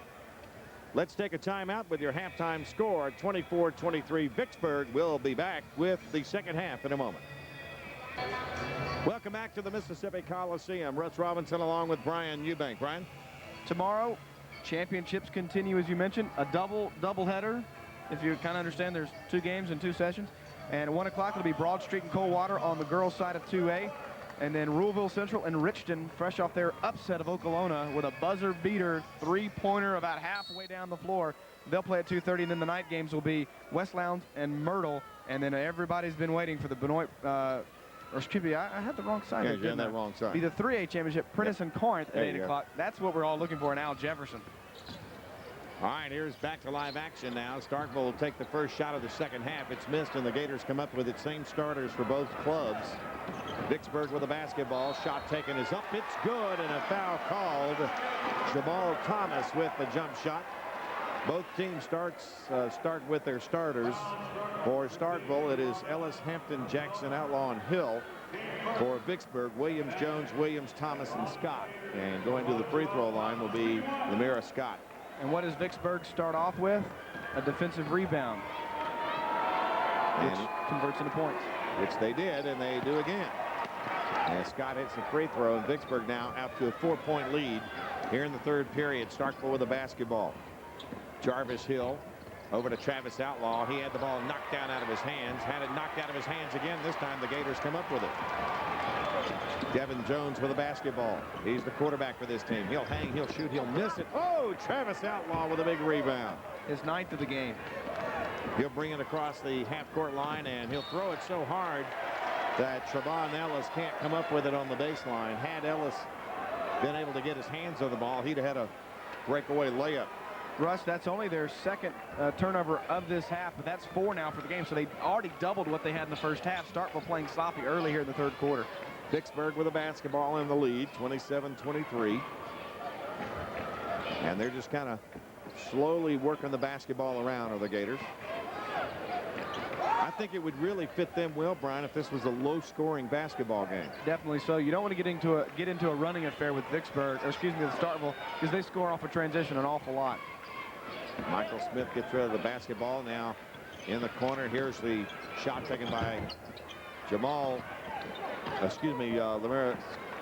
Let's take a timeout with your halftime score, 24-23. Vicksburg will be back with the second half in a moment. Welcome back to the Mississippi Coliseum. Russ Robinson along with Brian Eubank. Brian? Tomorrow, championships continue, as you mentioned. A doubleheader. If you kind of understand, there's 2 games and 2 sessions. And at 1 o'clock, it'll be Broad Street and Coldwater on the girls' side of 2A. And then Ruleville Central and Richton, fresh off their upset of Okolona with a buzzer beater 3-pointer about halfway down the floor. They'll play at 2:30, and then the night games will be West Lowndes and Myrtle. And then everybody's been waiting for the Benoit, or excuse me, I had the wrong side. Yeah, you're on that wrong side. Be the 3A championship, Prentice and Corinth at 8 o'clock. That's what we're all looking for in Al Jefferson. All right, here's back to live action now. Starkville will take the first shot of the second half. It's missed, and the Gators come up with its same starters for both clubs. Vicksburg with the basketball. Shot taken is up. It's good, and a foul called. Jamal Thomas with the jump shot. Both teams start with their starters. For Starkville, it is Ellis, Hampton, Jackson, Outlaw, and Hill. For Vicksburg, Williams, Jones, Williams, Thomas, and Scott. And going to the free throw line will be Lamira Scott. And what does Vicksburg start off with? A defensive rebound, which converts into points. Which they did, and they do again. And Scott hits the free throw, and Vicksburg now out to a 4-point lead here in the third period. Starkville with the basketball. Jarvis Hill over to Travis Outlaw. He had the ball knocked down out of his hands. Had it knocked out of his hands again. This time the Gators come up with it. Devin Jones with the basketball. He's the quarterback for this team. He'll hang, he'll shoot, he'll miss it. Oh, Travis Outlaw with a big rebound. His 9th of the game. He'll bring it across the half-court line, and he'll throw it so hard that Trevon Ellis can't come up with it on the baseline. Had Ellis been able to get his hands on the ball, he'd have had a breakaway layup. Russ, that's only their second turnover of this half, but that's 4 now for the game, so they already doubled what they had in the first half. Starkville playing sloppy early here in the third quarter. Vicksburg with a basketball in the lead, 27-23. And they're just kind of slowly working the basketball around, are the Gators. I think it would really fit them well, Brian, if this was a low-scoring basketball game. Definitely so. You don't want to get into a running affair with Vicksburg, or excuse me, with Starkville, because they score off a transition an awful lot. Michael Smith gets rid of the basketball now in the corner. Here's the shot taken by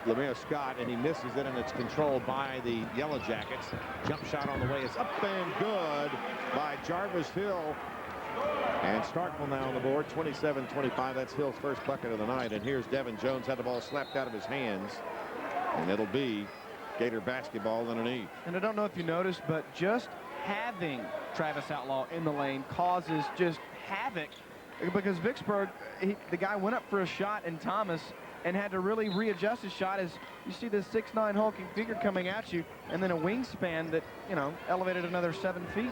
Lemire Scott, and he misses it, and it's controlled by the Yellow Jackets. Jump shot on the way is up and good by Jarvis Hill. And Starkville now on the board, 27-25. That's Hill's first bucket of the night. And here's Devin Jones, had the ball slapped out of his hands. And it'll be Gator basketball underneath. And I don't know if you noticed, but just having Travis Outlaw in the lane causes just havoc, because Vicksburg, the guy went up for a shot, and Thomas, and had to really readjust his shot as you see this 6'9" hulking figure coming at you, and then a wingspan that, you know, elevated another 7 feet.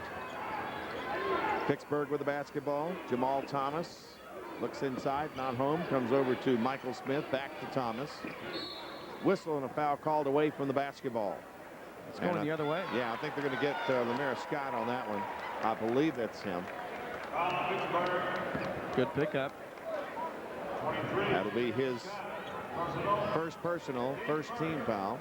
Vicksburg with the basketball. Jamal Thomas looks inside, not home, comes over to Michael Smith, back to Thomas. Whistle and a foul called away from the basketball. It's going the other way. Yeah, I think they're going to get Lemire Scott on that one. I believe that's him. Good pickup. That'll be his first personal, first team foul.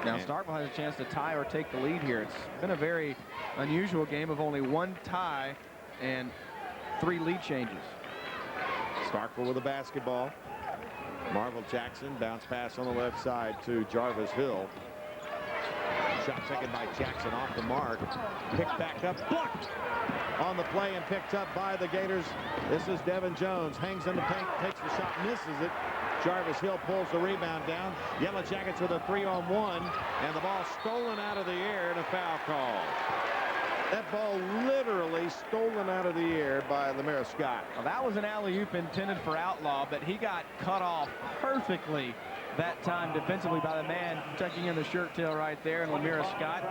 Now Starkville has a chance to tie or take the lead here. It's been a very unusual game of only 1 tie and 3 lead changes. Starkville with the basketball. Marvel Jackson, bounce pass on the left side to Jarvis Hill. Shot taken by Jackson off the mark. Picked back up, blocked on the play and picked up by the Gators. This is Devin Jones, hangs in the paint, takes the shot, misses it. Jarvis Hill pulls the rebound down. Yellow Jackets with a 3-on-1, and the ball stolen out of the air and a foul call. That ball literally stolen out of the air by Lemire Scott. Well, that was an alley-oop intended for Outlaw, but he got cut off perfectly that time defensively by the man tucking in the shirt tail right there, and Lemire Scott.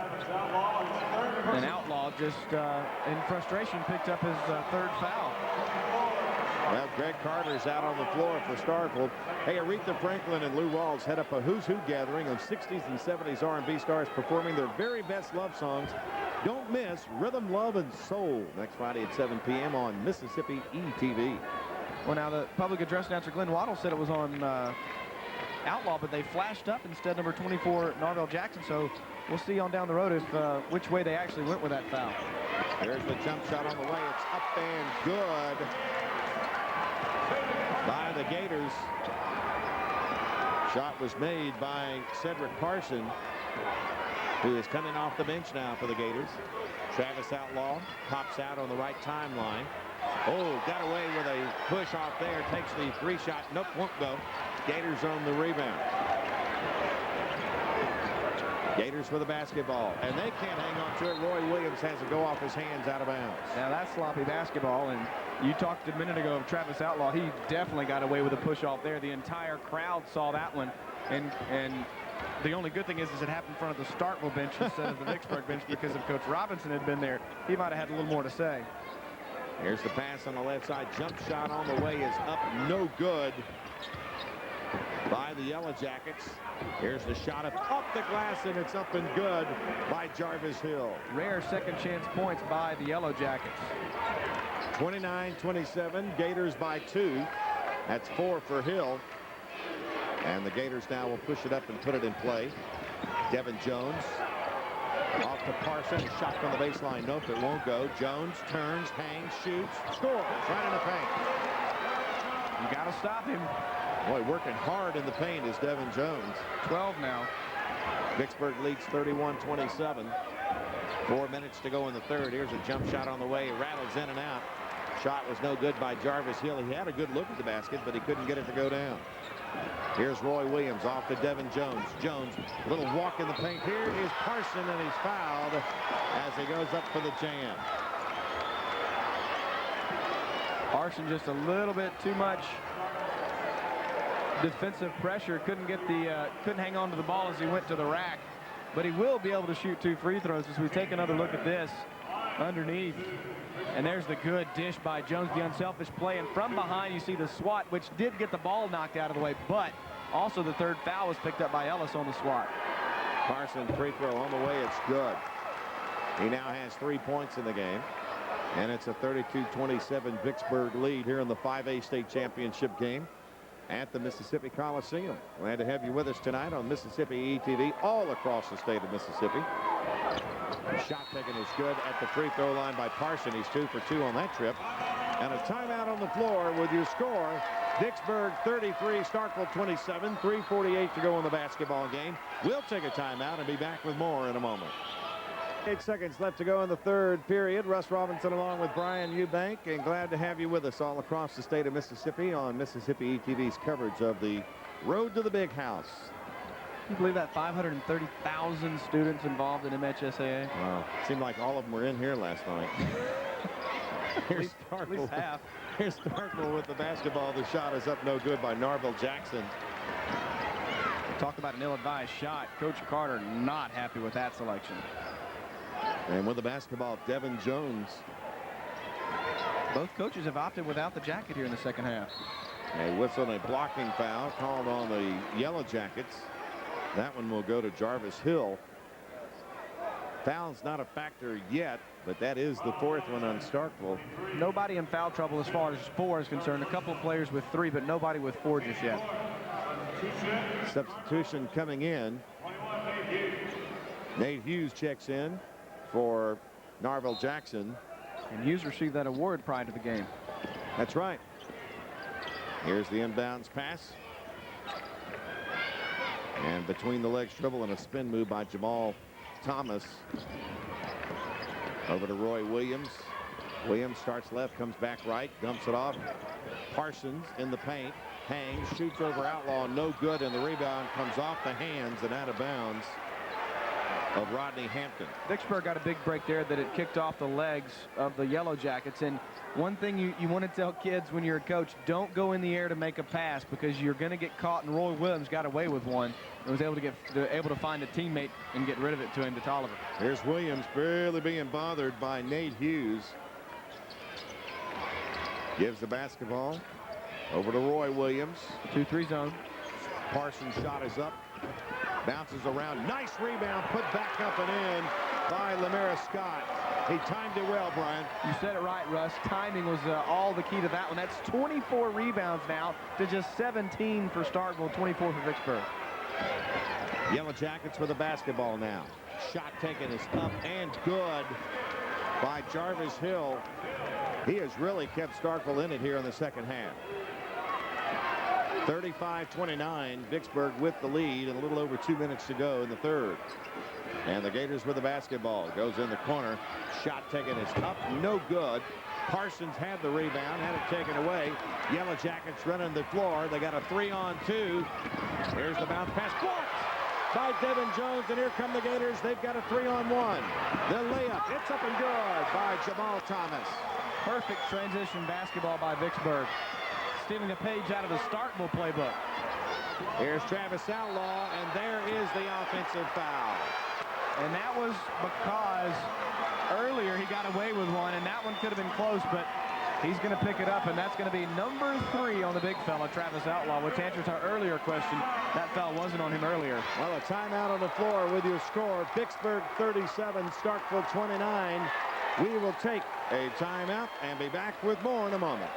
And Outlaw just in frustration picked up his 3rd foul. Well, Greg Carter's out on the floor for Starkville. Hey, Aretha Franklin and Lou Rawls head up a who's who gathering of 60s and 70s R&B stars performing their very best love songs. Don't miss Rhythm, Love, and Soul next Friday at 7 p.m. on Mississippi ETV. Well, now the public address announcer Glenn Waddle said it was on Outlaw, but they flashed up instead number 24 Narvell Jackson, so we'll see on down the road if which way they actually went with that foul. There's the jump shot on the way. It's up and good by the Gators. Shot was made by Cedric Parson, who is coming off the bench now for the Gators. Travis Outlaw pops out on the right timeline. Oh, got away with a push off there. Takes the 3-shot. Nope, won't go. Gators on the rebound. Gators for the basketball, and they can't hang on to it. Roy Williams has to go off his hands out of bounds. Now that's sloppy basketball, and you talked a minute ago of Travis Outlaw. He definitely got away with a push off there. The entire crowd saw that one, and the only good thing is it happened in front of the Starkville bench instead of the Vicksburg bench, because if Coach Robinson had been there, he might have had a little more to say. Here's the pass on the left side. Jump shot on the way is up, no good by the Yellow Jackets. Here's the shot off the glass, and it's up and good by Jarvis Hill. Rare second chance points by the Yellow Jackets. 29-27, Gators by 2. That's 4 for Hill. And the Gators now will push it up and put it in play. Devin Jones off to Parson. Shot from the baseline. Nope, it won't go. Jones turns, hangs, shoots, scores right in the paint. You got to stop him. Boy, working hard in the paint is Devin Jones. 12 now. Vicksburg leads 31-27. 4 minutes to go in the third. Here's a jump shot on the way. Rattles in and out. Shot was no good by Jarvis Hill. He had a good look at the basket, but he couldn't get it to go down. Here's Roy Williams off to Devin Jones. Jones, a little walk in the paint. Here is Parson, and he's fouled as he goes up for the jam. Parson just a little bit too much defensive pressure. Couldn't hang on to the ball as he went to the rack. But he will be able to shoot 2 free throws as we take another look at this underneath. And there's the good dish by Jones, the unselfish play. And from behind, you see the swat, which did get the ball knocked out of the way. But also the third foul was picked up by Ellis on the swat. Parson free throw on the way. It's good. He now has 3 points in the game. And it's a 32-27 Vicksburg lead here in the 5A state championship game at the Mississippi Coliseum. Glad to have you with us tonight on Mississippi ETV all across the state of Mississippi. Shot taken is good at the free throw line by Parson. He's 2 for 2 on that trip. And a timeout on the floor with your score. Vicksburg 33, Starkville 27, 3:48 to go in the basketball game. We'll take a timeout and be back with more in a moment. 8 seconds left to go in the third period. Russ Robinson along with Brian Eubank, and glad to have you with us all across the state of Mississippi on Mississippi ETV's coverage of the Road to the Big House. Can you believe that 530,000 students involved in MHSAA? Wow. Seemed like all of them were in here last night. Here's At least half. Here's Starkville with the basketball. The shot is up no good by Narville Jackson. Talk about an ill-advised shot. Coach Carter not happy with that selection. And with the basketball, Devin Jones. Both coaches have opted without the jacket here in the second half. A whistle and a blocking foul called on the Yellow Jackets. That one will go to Jarvis Hill. Foul's not a factor yet, but that is the 4th one on Starkville. Nobody in foul trouble as far as 4 is concerned. A couple of players with 3, but nobody with 4 just yet. Substitution coming in. Nate Hughes checks in for Narville Jackson. And Hughes received that award prior to the game. That's right. Here's the inbounds pass. And between the legs dribble and a spin move by Jamal Thomas. Over to Roy Williams. Williams starts left, comes back right, dumps it off. Parsons in the paint, hangs, shoots over Outlaw, no good, and the rebound comes off the hands and out of bounds of Rodney Hampton. Vicksburg got a big break there that it kicked off the legs of the Yellow Jackets. And one thing you want to tell kids when you're a coach, don't go in the air to make a pass because you're going to get caught. And Roy Williams got away with one and was able to find a teammate and get rid of it to him to Tolliver. Here's Williams barely being bothered by Nate Hughes. Gives the basketball over to Roy Williams. 2-3 zone. Parsons' shot is up. Bounces around. Nice rebound. Put back up and in by Lamera Scott. He timed it well, Brian. You said it right, Russ. Timing was all the key to that one. That's 24 rebounds now to just 17 for Starkville, 24 for Vicksburg. Yellow Jackets with the basketball now. Shot taken is up and good by Jarvis Hill. He has really kept Starkville in it here in the second half. 35-29, Vicksburg with the lead and a little over 2 minutes to go in the third. And the Gators with the basketball. Goes in the corner. Shot taken is up, no good. Parsons had the rebound, had it taken away. Yellow Jackets running the floor. They got a 3-on-2. Here's the bounce pass. Blocked by Devin Jones, and here come the Gators. They've got a 3-on-1. The layup, it's up and good by Jamal Thomas. Perfect transition basketball by Vicksburg. Stealing a page out of the Starkville playbook. Here's Travis Outlaw, and there is the offensive foul. And that was because earlier he got away with one, and that one could have been close, but he's going to pick it up, and that's going to be number 3 on the big fella, Travis Outlaw, which answers our earlier question. That foul wasn't on him earlier. Well, a timeout on the floor with your score. Vicksburg 37, Starkville 29. We will take a timeout and be back with more in a moment.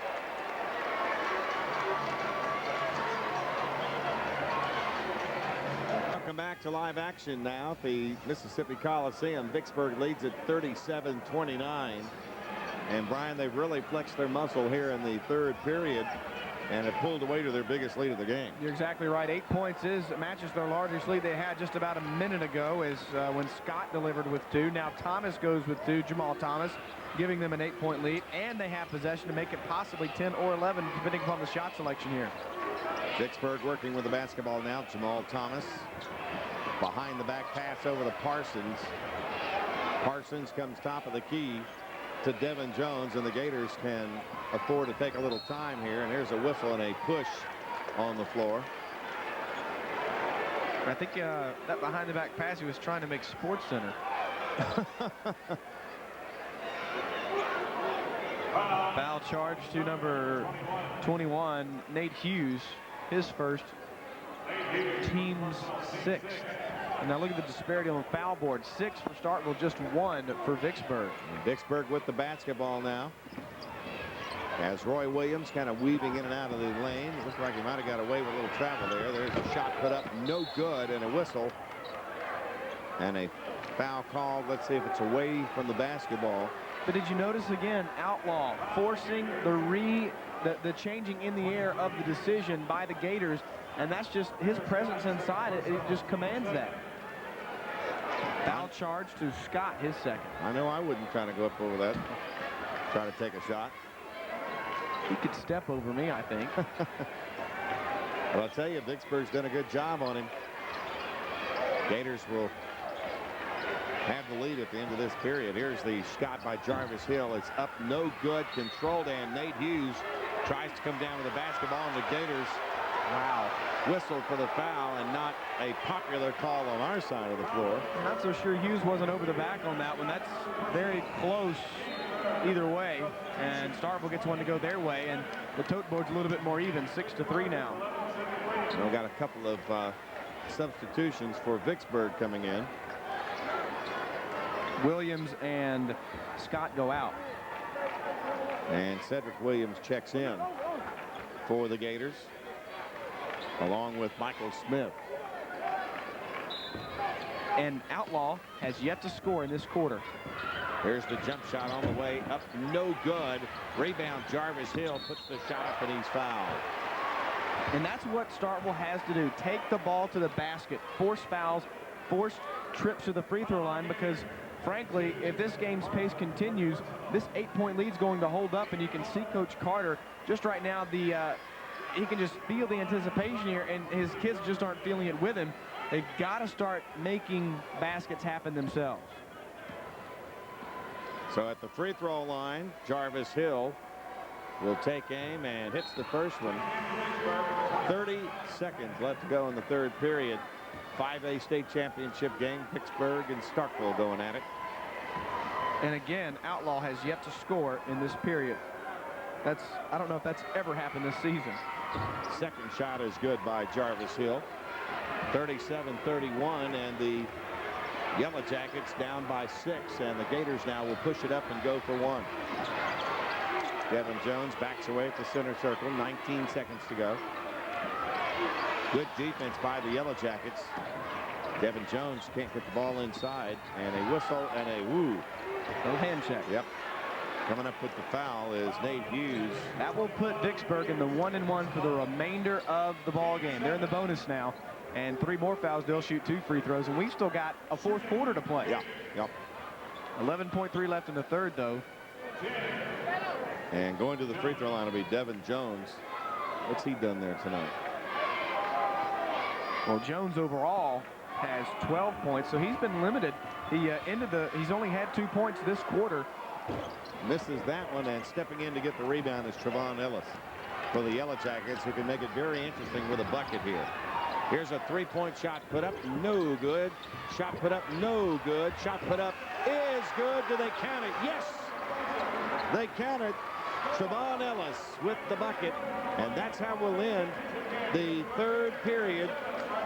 Welcome back to live action now at the Mississippi Coliseum. Vicksburg leads at 37-29. And Brian, they've really flexed their muscle here in the third period. and it pulled away to their biggest lead of the game. You're exactly right. 8 points matches their largest lead they had just about a minute ago, as when Scott delivered with 2. Now Thomas goes with 2, Jamal Thomas, giving them an 8-point lead, and they have possession to make it possibly 10 or 11, depending upon the shot selection here. Vicksburg working with the basketball now. Jamal Thomas behind the back pass over to Parsons. Parsons comes top of the key to Devin Jones, and the Gators can afford to take a little time here. And here's a whistle and a push on the floor. I think that behind the back pass he was trying to make Sports Center. Foul charge to number 21, Nate Hughes, his first, team's 6th. And now look at the disparity on the foul board. 6 for Starkville, just 1 for Vicksburg. And Vicksburg with the basketball now. As Roy Williams kind of weaving in and out of the lane. Looks like he might have got away with a little travel there. There's a shot put up, no good, and a whistle. And a foul called. Let's see if it's away from the basketball. But did you notice again, Outlaw forcing the changing in the air of the decision by the Gators, and that's just his presence inside it. It just commands that. Foul charge to Scott, his 2nd. I know I wouldn't try to go up over that. Try to take a shot. He could step over me, I think. Well, I'll tell you, Vicksburg's done a good job on him. Gators will have the lead at the end of this period. Here's the shot by Jarvis Hill. It's up, no good, controlled, and Nate Hughes tries to come down with the basketball, and the Gators, wow, whistle for the foul, and not a popular call on our side of the floor. I'm not so sure Hughes wasn't over the back on that one. That's very close either way, and Starkville gets one to go their way, and the tote board's a little bit more even, 6-3 now. So we've got a couple of substitutions for Vicksburg coming in. Williams and Scott go out. And Cedric Williams checks in for the Gators, along with Michael Smith. And Outlaw has yet to score in this quarter. Here's the jump shot on the way up, no good. Rebound, Jarvis Hill puts the shot up, and he's fouled. And that's what Starkville has to do. Take the ball to the basket, force fouls, force trips to the free throw line, because frankly, if this game's pace continues, this 8-point lead's going to hold up, and you can see Coach Carter just right now, he can just feel the anticipation here, and his kids just aren't feeling it with him. They've got to start making baskets happen themselves. So at the free throw line, Jarvis Hill will take aim and hits the first one. 30 seconds left to go in the 3rd period. 5A state championship game. Vicksburg and Starkville going at it. And again, Outlaw has yet to score in this period. I don't know if that's ever happened this season. Second shot is good by Jarvis Hill. 37-31, and the Yellow Jackets down by 6, and the Gators now will push it up and go for 1. Devin Jones backs away at the center circle. 19 seconds to go. Good defense by the Yellow Jackets. Devin Jones can't get the ball inside, and a whistle and a woo. No hand check. Yep. Coming up with the foul is Nate Hughes. That will put Vicksburg in the 1-1 for the remainder of the ball game. They're in the bonus now, and 3 more fouls. They'll shoot 2 free throws, and we've still got a 4th quarter to play. Yeah. Yep. 11.3 left in the 3rd, though. And going to the free throw line will be Devin Jones. What's he done there tonight? Well, Jones overall has 12 points, so he's been limited. He's only had 2 points this quarter. Misses that one, and stepping in to get the rebound is Trevon Ellis for the Yellow Jackets, who can make it very interesting with a bucket here. Here's a 3-point shot put up, no good. Shot put up, no good. Shot put up is good. Do they count it? Yes, they count it. Trevon Ellis with the bucket, and that's how we'll end the 3rd period,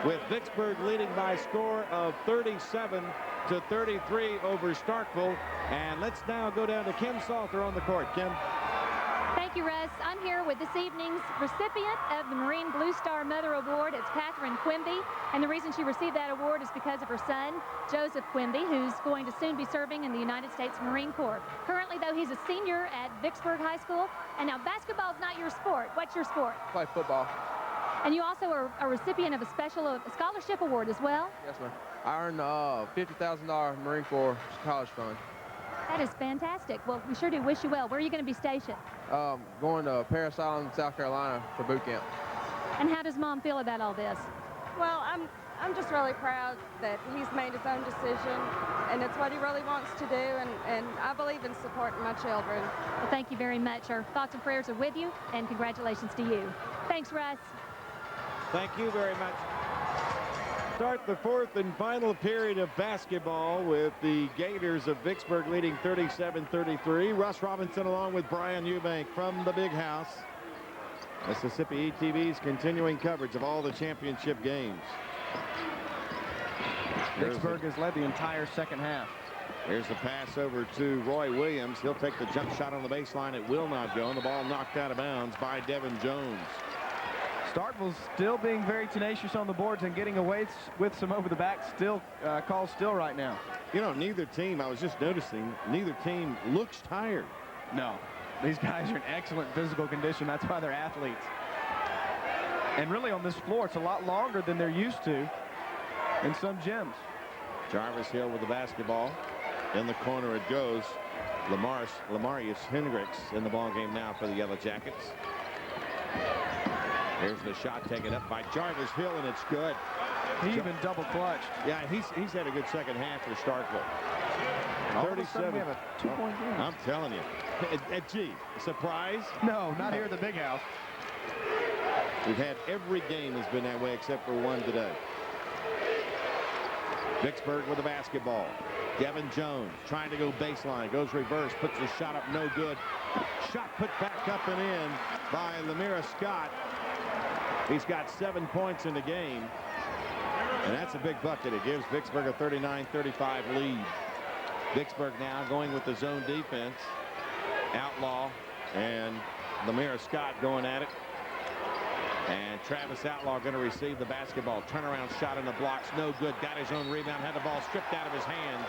with Vicksburg leading by a score of 37-33 over Starkville. And let's now go down to Kim Salter on the court. Kim. Thank you, Russ. I'm here with this evening's recipient of the Marine Blue Star Mother Award. It's Catherine Quimby, and the reason she received that award is because of her son, Joseph Quimby, who's going to soon be serving in the United States Marine Corps. Currently, though, he's a senior at Vicksburg High School. And now basketball's not your sport. What's your sport? Play football. And you also are a recipient of a special scholarship award as well? Yes, ma'am. I earned $50,000 Marine Corps college fund. That is fantastic. Well, we sure do wish you well. Where are you going to be stationed? Going to Parris Island, South Carolina for boot camp. And how does Mom feel about all this? Well, I'm just really proud that he's made his own decision, and it's what he really wants to do, and I believe in supporting my children. Well, thank you very much. Our thoughts and prayers are with you, and congratulations to you. Thanks, Russ. Thank you very much. Start the fourth and final period of basketball with the Gators of Vicksburg leading 37-33. Russ Robinson along with Brian Eubank from the Big House. Mississippi ETV's continuing coverage of all the championship games. Vicksburg has led the entire second half. Here's the pass over to Roy Williams. He'll take the jump shot on the baseline. It will not go, and the ball knocked out of bounds by Devin Jones. Starkville's still being very tenacious on the boards and getting away with some over the back calls still right now. You know, neither team, I was just noticing, neither team looks tired. No, these guys are in excellent physical condition. That's why they're athletes. And really on this floor, it's a lot longer than they're used to in some gyms. Jarvis Hill with the basketball. In the corner it goes. Lamarius Hendricks in the ball game now for the Yellow Jackets. Here's the shot taken up by Jarvis Hill, and it's good. He even double clutched. Yeah, he's had a good second half for Starkville. 37. We have a 2-point game. I'm telling you. Gee, surprise? No, not here at the Big House. We've had every game has been that way except for one today. Vicksburg with the basketball. Devin Jones trying to go baseline, goes reverse, puts the shot up, no good. Shot put back up and in by Lamira Scott. He's got 7 points in the game, and that's a big bucket. It gives Vicksburg a 39-35 lead. Vicksburg now going with the zone defense. Outlaw and Lamira Scott going at it. And Travis Outlaw going to receive the basketball. Turnaround shot in the blocks, no good. Got his own rebound, had the ball stripped out of his hands.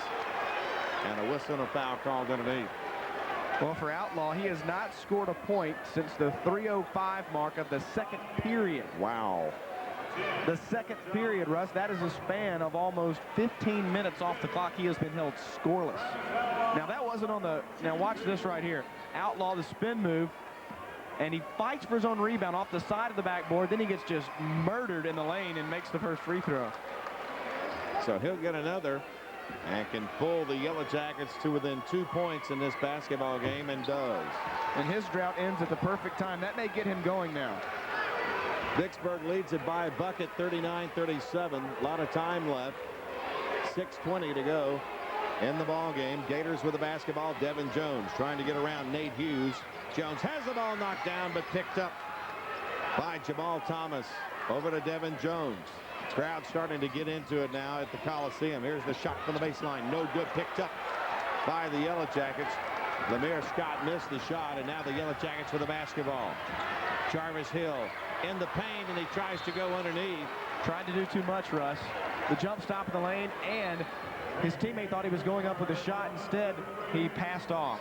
And a whistle and a foul called underneath. Well, for Outlaw, he has not scored a point since the 3:05 mark of the second period. Wow. The second period, Russ, that is a span of almost 15 minutes off the clock. He has been held scoreless. Now, that wasn't on the... Now, watch this right here. Outlaw, the spin move, and he fights for his own rebound off the side of the backboard. Then he gets just murdered in the lane and makes the first free throw. So he'll get another and can pull the Yellow Jackets to within 2 points in this basketball game, and does. And his drought ends at the perfect time. That may get him going now. Vicksburg leads it by a bucket, 39-37. A lot of time left. 6:20 to go in the ball game. Gators with the basketball. Devin Jones trying to get around Nate Hughes. Jones has the ball knocked down, but picked up by Jamal Thomas. Over to Devin Jones. Crowd starting to get into it now at the Coliseum. Here's the shot from the baseline. No good. Picked up by the Yellow Jackets. Lamir Scott missed the shot, and now the Yellow Jackets with the basketball. Jarvis Hill in the paint, and he tries to go underneath. Tried to do too much, Russ. The jump stop in the lane, and his teammate thought he was going up with a shot. Instead, he passed off.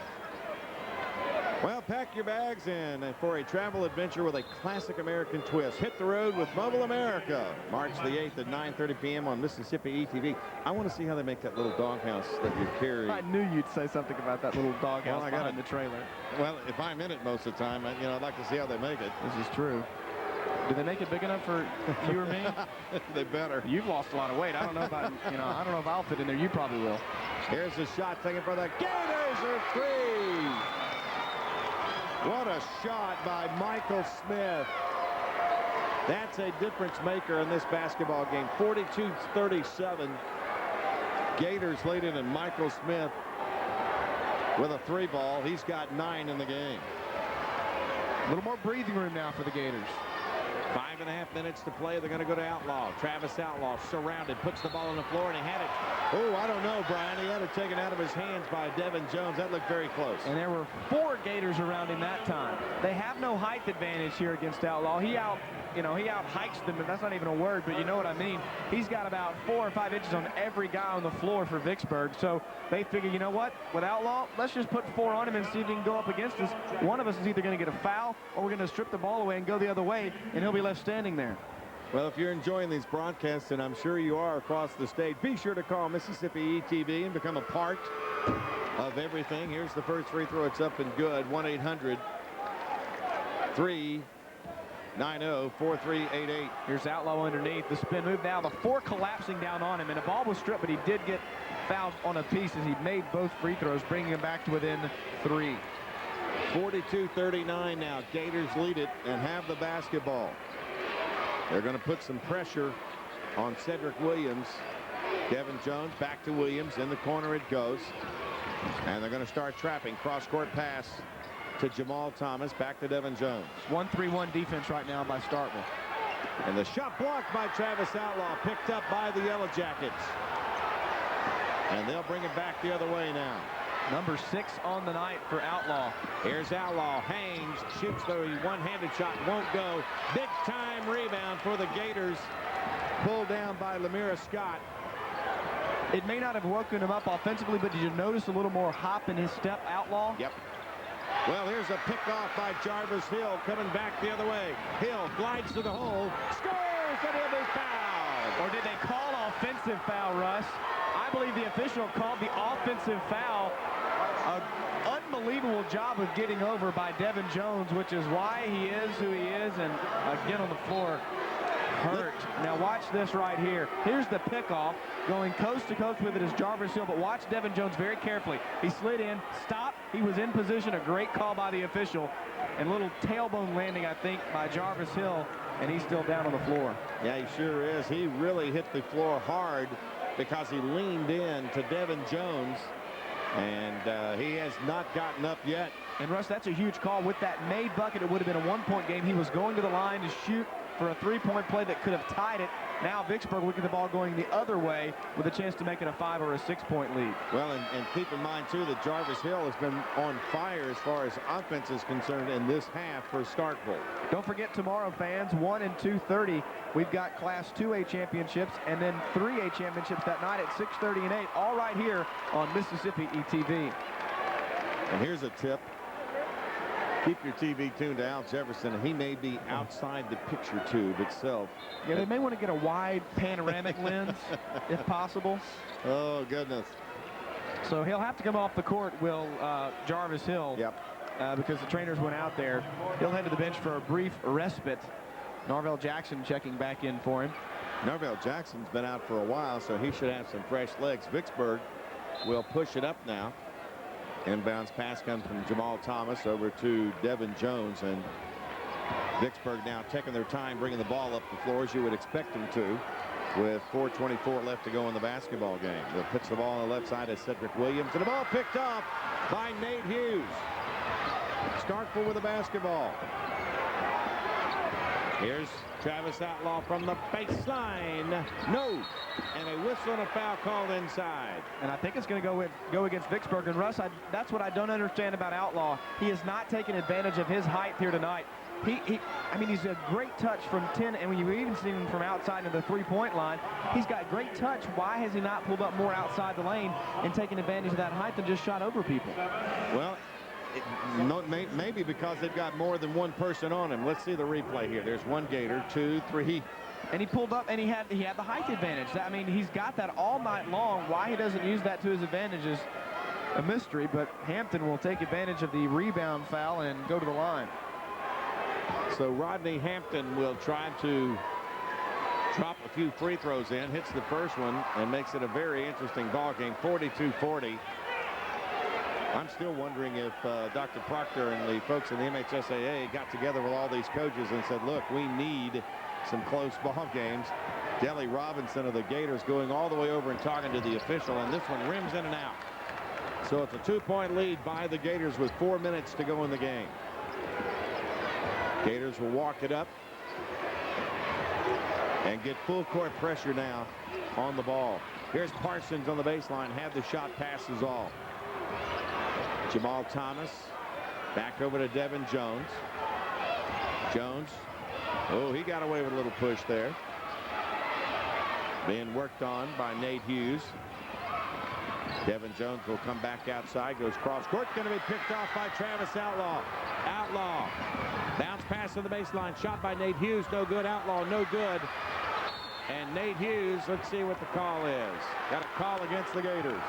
Well, pack your bags in for a travel adventure with a classic American twist. Hit the road with Mobile America. March the 8th at 9:30 p.m. on Mississippi ETV. I want to see how they make that little doghouse that you carry. I knew you'd say something about that little doghouse behind the trailer. Well, if I'm in it most of the time, I'd like to see how they make it. This is true. Do they make it big enough for you or me? They better. You've lost a lot of weight. I don't know about, I don't know if I'll fit in there. You probably will. Here's the shot taken for the Gators for three. What a shot by Michael Smith. That's a difference maker in this basketball game. 42-37. Gators lead it, and Michael Smith with a three ball. He's got 9 in the game. A little more breathing room now for the Gators. 5.5 minutes to play. They're going to go to Outlaw. Travis Outlaw surrounded, puts the ball on the floor, and he had it Oh, I don't know, Brian. He had it taken out of his hands by Devin Jones. That looked very close. And there were 4 Gators around him that time. They have no height advantage here against Outlaw. He out-hikes them, and that's not even a word, but you know what I mean. He's got about 4 or 5 inches on every guy on the floor for Vicksburg. So they figure, you know what, with Outlaw, let's just put 4 on him and see if he can go up against us. One of us is either going to get a foul or we're going to strip the ball away and go the other way, and he'll be left standing there. Well, if you're enjoying these broadcasts, and I'm sure you are across the state, be sure to call Mississippi ETV and become a part of everything. Here's the first free throw. It's up and good. 1-800-390-4388. Here's Outlaw underneath. The spin move now. The 4 collapsing down on him, and the ball was stripped, but he did get fouled on a piece as he made both free throws, bringing him back to within 3. 42-39 now. Gators lead it and have the basketball. They're going to put some pressure on Cedric Williams. Devin Jones back to Williams. In the corner it goes. And they're going to start trapping. Cross-court pass to Jamal Thomas. Back to Devin Jones. 1-3-1 defense right now by Starkville. And the shot blocked by Travis Outlaw. Picked up by the Yellow Jackets. And they'll bring it back the other way now. Number 6 on the night for Outlaw. Here's Outlaw. Haynes shoots the one-handed shot. Won't go. Big-time rebound for the Gators. Pulled down by Lemira Scott. It may not have woken him up offensively, but did you notice a little more hop in his step, Outlaw? Yep. Well, here's a pick-off by Jarvis Hill coming back the other way. Hill glides to the hole. Scores, and he'll be fouled. Or did they call offensive foul, Russ? I believe the official called the offensive foul. An unbelievable job of getting over by Devin Jones, which is why he is who he is, and again on the floor, hurt. Now watch this right here. Here's the pickoff. Going coast to coast with it is Jarvis Hill, but watch Devin Jones very carefully. He slid in, stopped, he was in position, a great call by the official, and a little tailbone landing, I think, by Jarvis Hill, and he's still down on the floor. Yeah, he sure is. He really hit the floor hard because he leaned in to Devin Jones, and he has not gotten up yet. And Russ, that's a huge call. With that made bucket, it would have been a 1-point game. He was going to the line to shoot for a 3-point play that could have tied it. Now Vicksburg will get the ball going the other way with a chance to make it a 5 or a 6-point lead. Well, and keep in mind, too, that Jarvis Hill has been on fire as far as offense is concerned in this half for Starkville. Don't forget tomorrow, fans, 1 and 2:30. We've got Class 2A championships and then 3A championships that night at 6:30 and 8, all right here on Mississippi ETV. And here's a tip. Keep your TV tuned to Al Jefferson. He may be outside the picture tube itself. Yeah, they may want to get a wide panoramic lens, if possible. Oh, goodness. So he'll have to come off the court, Jarvis Hill. Yep. Because the trainers went out there. He'll head to the bench for a brief respite. Norvell Jackson checking back in for him. Norvell Jackson's been out for a while, so he should have some fresh legs. Vicksburg will push it up now. Inbounds pass comes from Jamal Thomas over to Devin Jones, and Vicksburg now taking their time bringing the ball up the floor as you would expect them to, with 4:24 left to go in the basketball game. They'll pitch the ball on the left side as Cedric Williams, and the ball picked off by Nate Hughes. Starkville with the basketball. Here's Travis Outlaw from the baseline. No. And a whistle and a foul called inside. And I think it's going to go against Vicksburg. And Russ, that's what I don't understand about Outlaw. He has not taken advantage of his height here tonight. I mean, he's a great touch from 10, and when you've even seen him from outside of the 3-point line, he's got great touch. Why has he not pulled up more outside the lane and taken advantage of that height and just shot over people? Well, maybe because they've got more than one person on him. Let's see the replay here. There's one Gator, 2, 3. And he pulled up, and he had the height advantage. I mean, he's got that all night long. Why he doesn't use that to his advantage is a mystery, but Hampton will take advantage of the rebound foul and go to the line. So Rodney Hampton will try to drop a few free throws in, hits the first one, and makes it a very interesting ball game, 42-40. I'm still wondering if Dr. Proctor and the folks in the MHSAA got together with all these coaches and said, look, we need some close ball games. Delly Robinson of the Gators going all the way over and talking to the official, and this one rims in and out. So it's a 2-point lead by the Gators with 4 minutes to go in the game. Gators will walk it up and get full court pressure now on the ball. Here's Parsons on the baseline. Had the shot, passes all. Jamal Thomas back over to Devin Jones. Jones. Oh, he got away with a little push there. Being worked on by Nate Hughes. Devin Jones will come back outside, goes cross court, going to be picked off by Travis Outlaw. Outlaw, bounce pass to the baseline, shot by Nate Hughes, no good. Outlaw, no good. And Nate Hughes, let's see what the call is. Got a call against the Gators.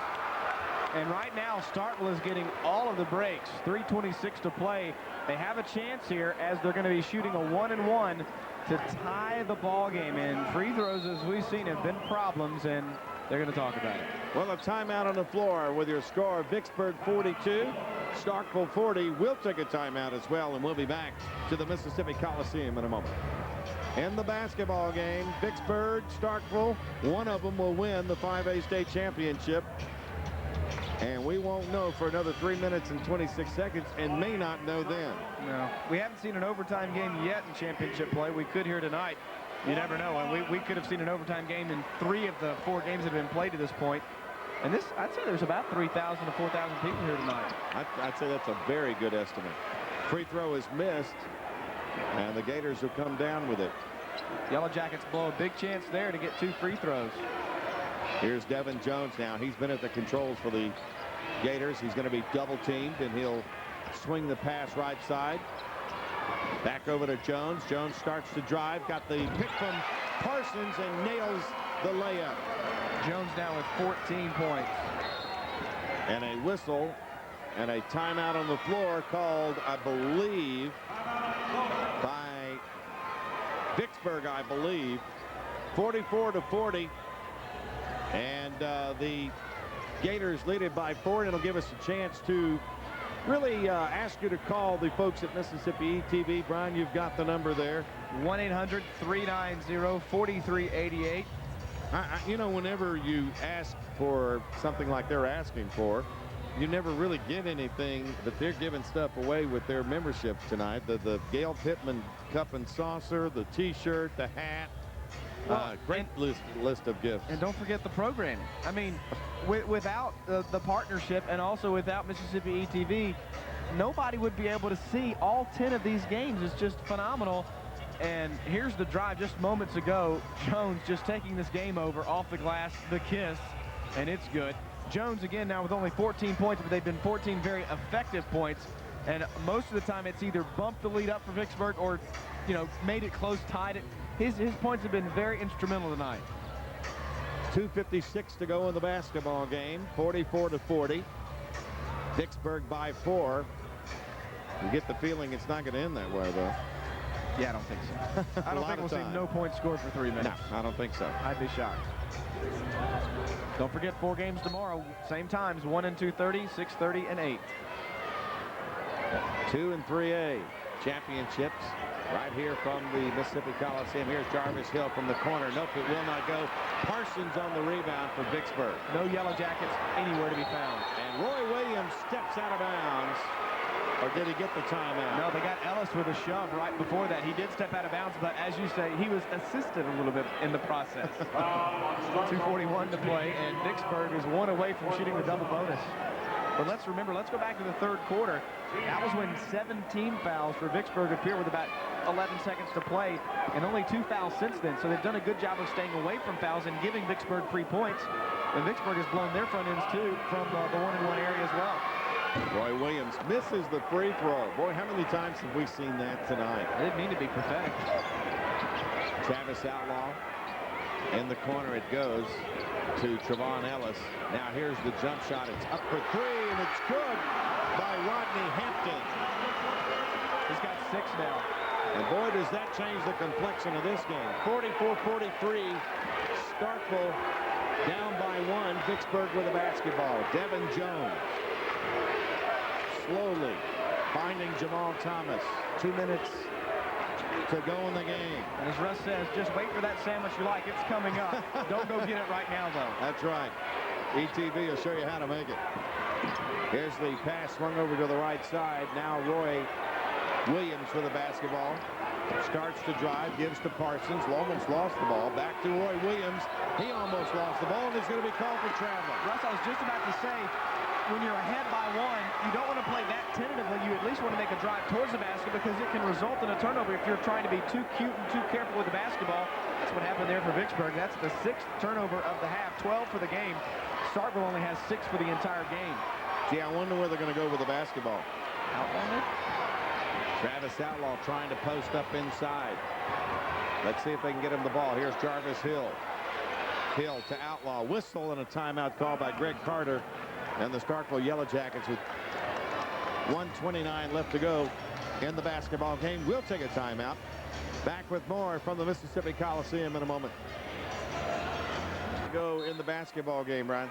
And right now, Starkville is getting all of the breaks. 3:26 to play. They have a chance here as they're going to be shooting a 1-and-1 to tie the ball game. And free throws, as we've seen, have been problems, and they're going to talk about it. Well, a timeout on the floor with your score: Vicksburg 42, Starkville 40. We'll take a timeout as well, and we'll be back to the Mississippi Coliseum in a moment. In the basketball game, Vicksburg, Starkville, one of them will win the 5A state championship. And we won't know for another 3 minutes and 26 seconds and may not know then. No, we haven't seen an overtime game yet in championship play. We could here tonight. You never know. And we could have seen an overtime game in 3 of the 4 games that have been played to this point. And this, I'd say there's about 3,000 to 4,000 people here tonight. I'd say that's a very good estimate. Free throw is missed, and the Gators will come down with it. Yellow Jackets blow a big chance there to get 2 free throws. Here's Devin Jones now. He's been at the controls for the Gators. He's going to be double teamed, and he'll swing the pass right side. Back over to Jones. Jones starts to drive. Got the pick from Parsons and nails the layup. Jones now with 14 points. And a whistle and a timeout on the floor called, I believe, by Vicksburg, I believe. 44-40. And the Gators lead it by 4, and it'll give us a chance to really ask you to call the folks at Mississippi ETV. Brian, you've got the number there. 1-800-390-4388. You know, whenever you ask for something like they're asking for, you never really get anything, but they're giving stuff away with their membership tonight. The Gail Pittman Cup and Saucer, the T-shirt, the hat. Great list of gifts. And don't forget the programming. I mean, without the partnership and also without Mississippi ETV, nobody would be able to see all 10 of these games. It's just phenomenal. And here's the drive just moments ago. Jones just taking this game over off the glass, the kiss, and it's good. Jones again now with only 14 points, but they've been 14 very effective points. And most of the time it's either bumped the lead up for Vicksburg or, you know, made it close, tied it. His points have been very instrumental tonight. 2:56 to go in the basketball game. 44-40. Vicksburg by 4. You get the feeling it's not going to end that way, though. Yeah, I don't think so. I don't think we'll see no points scored for 3 minutes. No, I don't think so. I'd be shocked. Don't forget 4 games tomorrow. Same times, 1 and 2:30, 6:30, and 8. 2 and 3A championships right here from the Mississippi Coliseum. Here's Jarvis Hill from the corner. Nope, it will not go. Parsons on the rebound for Vicksburg. No Yellow Jackets anywhere to be found. And Roy Williams steps out of bounds. Or did he get the timeout? No, they got Ellis with a shove right before that. He did step out of bounds, but as you say, he was assisted a little bit in the process. 2:41 to play, and Vicksburg is 1 away from shooting the double bonus. But let's go back to the 3rd quarter. That was when 17 fouls for Vicksburg appear with about 11 seconds to play, and only 2 fouls since then. So they've done a good job of staying away from fouls and giving Vicksburg free points. And Vicksburg has blown their front ends, too, from the 1-and-1 area as well. Roy Williams misses the free throw. Boy, how many times have we seen that tonight? I didn't mean to be pathetic. Travis Outlaw. In the corner it goes to Trevon Ellis. Now here's the jump shot. It's up for 3, and it's good by Rodney Hampton. He's got 6 now. And boy, does that change the complexion of this game. 44-43. Starkville down by 1. Vicksburg with a basketball. Devin Jones. Slowly finding Jamal Thomas. 2 minutes to go in the game. And as Russ says, just wait for that sandwich you like. It's coming up. Don't go get it right now, though. That's right. ETV will show you how to make it. Here's the pass swung over to the right side. Now Roy Williams for the basketball. Starts to drive, gives to Parsons. Almost lost the ball. Back to Roy Williams. He almost lost the ball, and it's going to be called for traveling. Russ, I was just about to say, when you're ahead by one, you don't want to play that tentatively. You at least want to make a drive towards the basket because it can result in a turnover if you're trying to be too cute and too careful with the basketball. That's what happened there for Vicksburg. That's the 6th turnover of the half, 12 for the game. Starkville only has 6 for the entire game. Gee, I wonder where they're going to go with the basketball. Outlaw it? Travis Outlaw trying to post up inside. Let's see if they can get him the ball. Here's Jarvis Hill. Hill to Outlaw. Whistle and a timeout call by Greg Carter and the Starkville Yellow Jackets with 1:29 left to go in the basketball game. We'll take a timeout. Back with more from the Mississippi Coliseum in a moment. Go in the basketball game, Brian.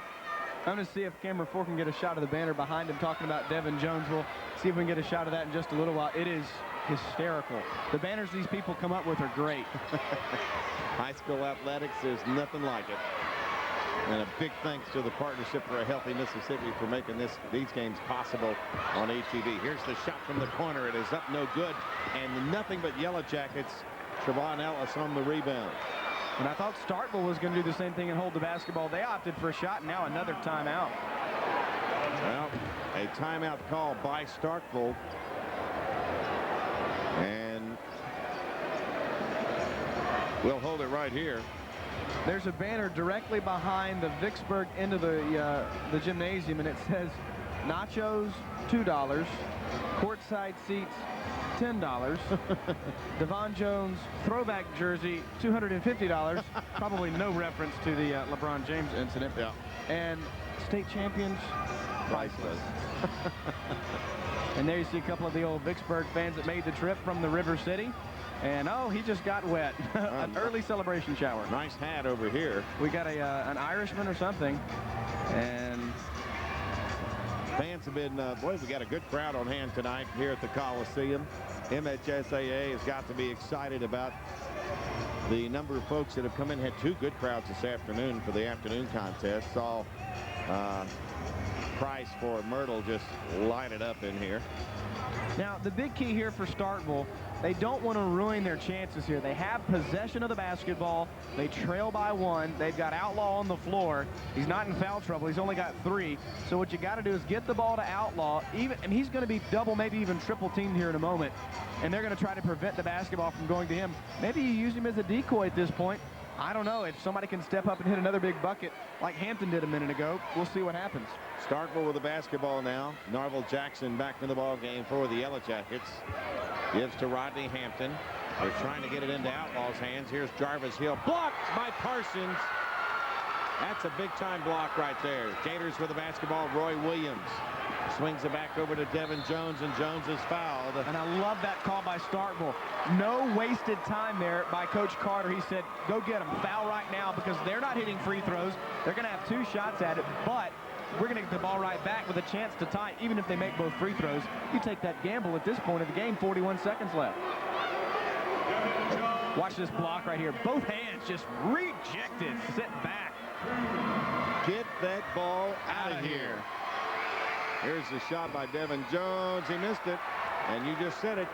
I'm going to see if camera 4 can get a shot of the banner behind him talking about Devin Jones. We'll see if we can get a shot of that in just a little while. It is hysterical. The banners these people come up with are great. High school athletics, there's nothing like it. And a big thanks to the Partnership for a Healthy Mississippi for making these games possible on ATV. Here's the shot from the corner. It is up, no good. And nothing but Yellow Jackets. Trevon Ellis on the rebound. And I thought Starkville was going to do the same thing and hold the basketball. They opted for a shot, and now another timeout. Well, a timeout call by Starkville. And we'll hold it right here. There's a banner directly behind the Vicksburg end of the gymnasium, and it says nachos, $2, courtside seats, $10. Devon Jones throwback jersey, $250. Probably no reference to the LeBron James incident. Yeah. And state champions, priceless. And there you see a couple of the old Vicksburg fans that made the trip from the River City. And oh, he just got wet. An early celebration shower. Nice hat over here. We got an Irishman or something. And fans have been, boy, we got a good crowd on hand tonight here at the Coliseum. MHSAA has got to be excited about the number of folks that have come in. Had 2 good crowds this afternoon for the afternoon contest. Saw Price for Myrtle just light it up in here. Now, the big key here for Starkville, they don't want to ruin their chances here. They have possession of the basketball. They trail by 1. They've got Outlaw on the floor. He's not in foul trouble. He's only got 3. So what you got to do is get the ball to Outlaw. And he's going to be double, maybe even triple teamed here in a moment. And they're going to try to prevent the basketball from going to him. Maybe you use him as a decoy at this point. I don't know. If somebody can step up and hit another big bucket like Hampton did a minute ago, we'll see what happens. Starkville with the basketball now. Norval Jackson back in the ball game for the Yellow Jackets. Gives to Rodney Hampton. They're trying to get it into Outlaw's hands. Here's Jarvis Hill. Blocked by Parsons. That's a big-time block right there. Gators with the basketball. Roy Williams swings it back over to Devin Jones, and Jones is fouled. And I love that call by Starkville. No wasted time there by Coach Carter. He said, go get them. Foul right now because they're not hitting free throws. They're going to have 2 shots at it, but we're going to get the ball right back with a chance to tie, even if they make both free throws. You take that gamble at this point of the game, 41 seconds left. Watch this block right here. Both hands just rejected. Sit back. Get that ball out of here. Here's the shot by Devin Jones. He missed it. And you just said it.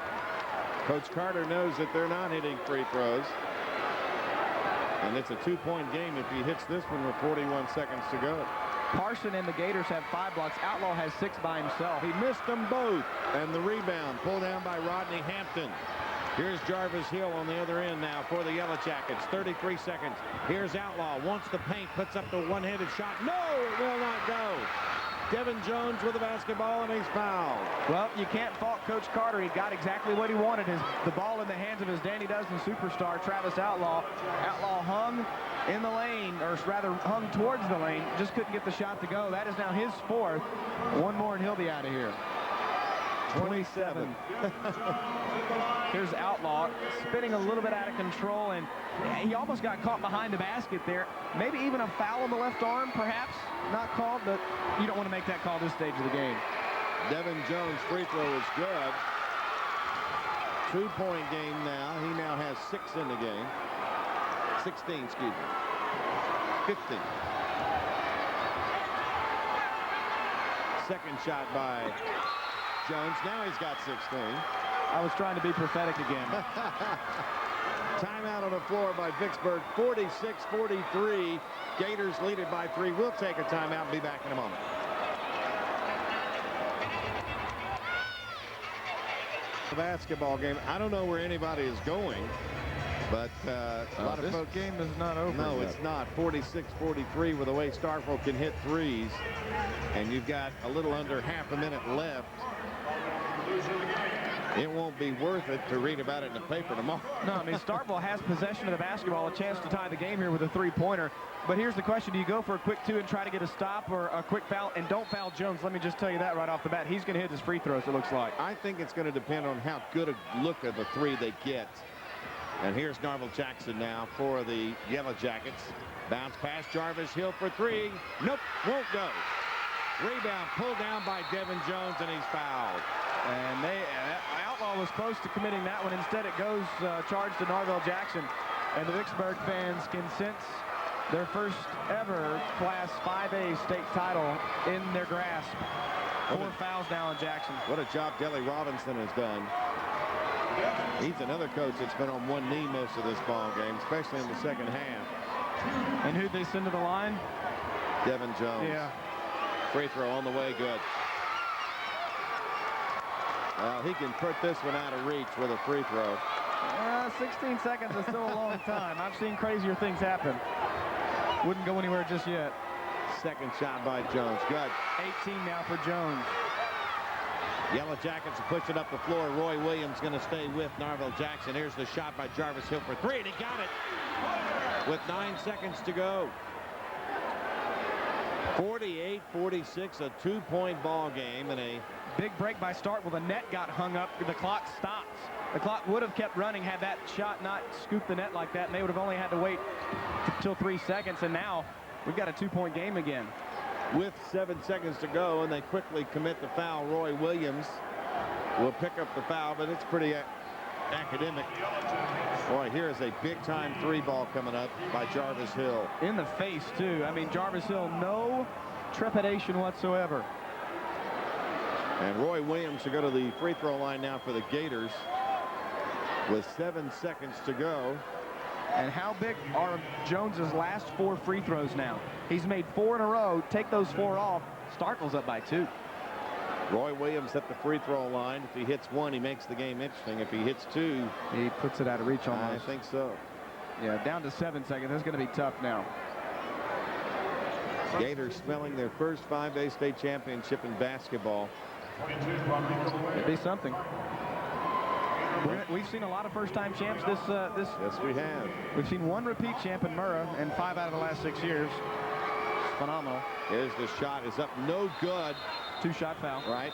Coach Carter knows that they're not hitting free throws. And it's a 2-point game if he hits this one with 41 seconds to go. Parson and the Gators have 5 blocks. Outlaw has 6 by himself. He missed them both. And the rebound pulled down by Rodney Hampton. Here's Jarvis Hill on the other end now for the Yellow Jackets. 33 seconds. Here's Outlaw. Wants the paint. Puts up the one-handed shot. No, it will not go. Devin Jones with the basketball, and he's fouled. Well, you can't fault Coach Carter. He got exactly what he wanted. The ball in the hands of his Danny Dozen superstar, Travis Outlaw. Outlaw hung in the lane, or rather hung towards the lane. Just couldn't get the shot to go. That is now his 4th. 1 more and he'll be out of here. 27. Here's Outlaw spinning a little bit out of control, and he almost got caught behind the basket there. Maybe even a foul on the left arm, perhaps. Not called, but you don't want to make that call this stage of the game. Devin Jones' free throw is good. 2-point game now. He now has 6 in the game. 16, excuse me. 15. Second shot by Jones. Now he's got 16. I was trying to be prophetic again. Timeout on the floor by Vicksburg, 46-43. Gators lead it by 3. We'll take a timeout and be back in a moment. The basketball game. I don't know where anybody is going, but a lot of folks. This game is not over. No, yet. it's not. 46-43 with the way Starkville can hit threes, and you've got a little under half a minute left. It won't be worth it to read about it in the paper tomorrow. No, I mean, Starkville has possession of the basketball, a chance to tie the game here with a three-pointer. But here's the question. Do you go for a quick 2 and try to get a stop, or a quick foul? And don't foul Jones. Let me just tell you that right off the bat. He's going to hit his free throws, it looks like. I think it's going to depend on how good a look of the 3 they get. And here's Narvel Jackson now for the Yellow Jackets. Bounce pass, Jarvis Hill for 3. Nope, won't go. Rebound pulled down by Devin Jones, and he's fouled. And Outlaw was close to committing that one. Instead, it goes charged to Narvel Jackson. And the Vicksburg fans can sense their first ever Class 5A state title in their grasp. 4 fouls now on Jackson. What a job Delly Robinson has done. He's another coach that's been on one knee most of this ball game, especially in the second half. And who'd they send to the line? Devin Jones. Yeah. Free throw on the way, good. Well, he can put this one out of reach with a free throw. 16 seconds is still a long time. I've seen crazier things happen. Wouldn't go anywhere just yet. Second shot by Jones, good. 18 now for Jones. Yellow Jackets are pushing up the floor. Roy Williams going to stay with Narvel Jackson. Here's the shot by Jarvis Hill for 3, and he got it with 9 seconds to go. 48-46, a 2-point ball game, and a big break by Starkville. The net got hung up. The clock stops. The clock would have kept running had that shot not scooped the net like that, and they would have only had to wait until 3 seconds, and now we've got a 2-point game again. With 7 seconds to go, and they quickly commit the foul. Roy Williams will pick up the foul, but it's pretty academic. Boy, here is a big-time 3-ball coming up by Jarvis Hill. In the face, too. I mean, Jarvis Hill, no trepidation whatsoever. And Roy Williams will go to the free throw line now for the Gators with 7 seconds to go. And how big are Jones's last 4 free throws now? He's made 4 in a row. Take those 4 off. Starkville's up by 2. Roy Williams at the free throw line. If he hits 1, he makes the game interesting. If he hits 2, he puts it out of reach almost. I think so. Yeah, down to 7 seconds. That's going to be tough now. Gators spelling their first 5A state championship in basketball. It'd be something. We've seen a lot of first-time champs this. Yes, we have. We've seen 1 repeat champ in Murrah and 5 out of the last 6 years. It's phenomenal. Here's the shot. Is up. No good. 2-shot foul. Right.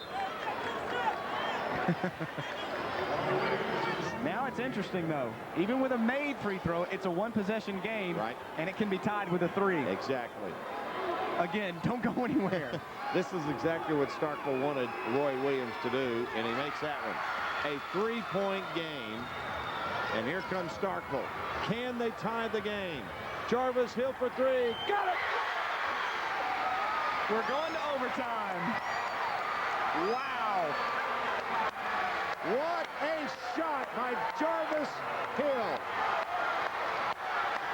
Now it's interesting, though. Even with a made free throw, it's a 1-possession game. Right. And it can be tied with a 3. Exactly. Again, don't go anywhere. This is exactly what Starkville wanted Roy Williams to do, and he makes that one. A 3-point game, and here comes Starkville. Can they tie the game? Jarvis Hill for 3. Got it! We're going to overtime. Wow. What a shot by Jarvis Hill.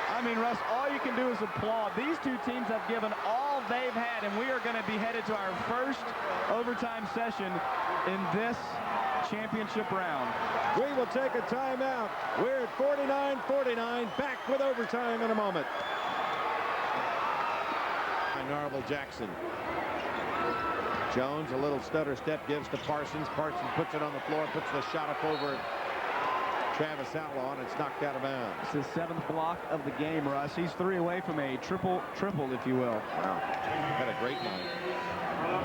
I mean, Russ, all you can do is applaud. These 2 teams have given all they've had, and we are going to be headed to our first overtime session in this championship round. We will take a timeout. We're at 49-49. Back with overtime in a moment. Narvel Jackson. Jones, a little stutter step, gives to Parsons. Parsons puts it on the floor, puts the shot up over Travis Outlaw, and it's knocked out of bounds. It's his 7th block of the game, Russ. He's 3 away from a triple, if you will. Wow. Had a great night.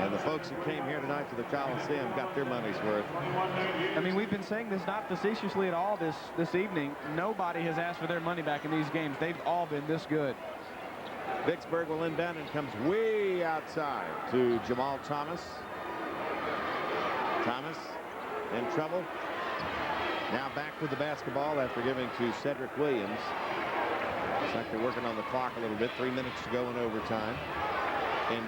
And the folks who came here tonight to the Coliseum got their money's worth. I mean, we've been saying this not facetiously at all this evening. Nobody has asked for their money back in these games. They've all been this good. Vicksburg will inbound and comes way outside to Jamal Thomas. Thomas in trouble. Now back with the basketball after giving to Cedric Williams. Looks like they're working on the clock a little bit. 3 minutes to go in overtime. In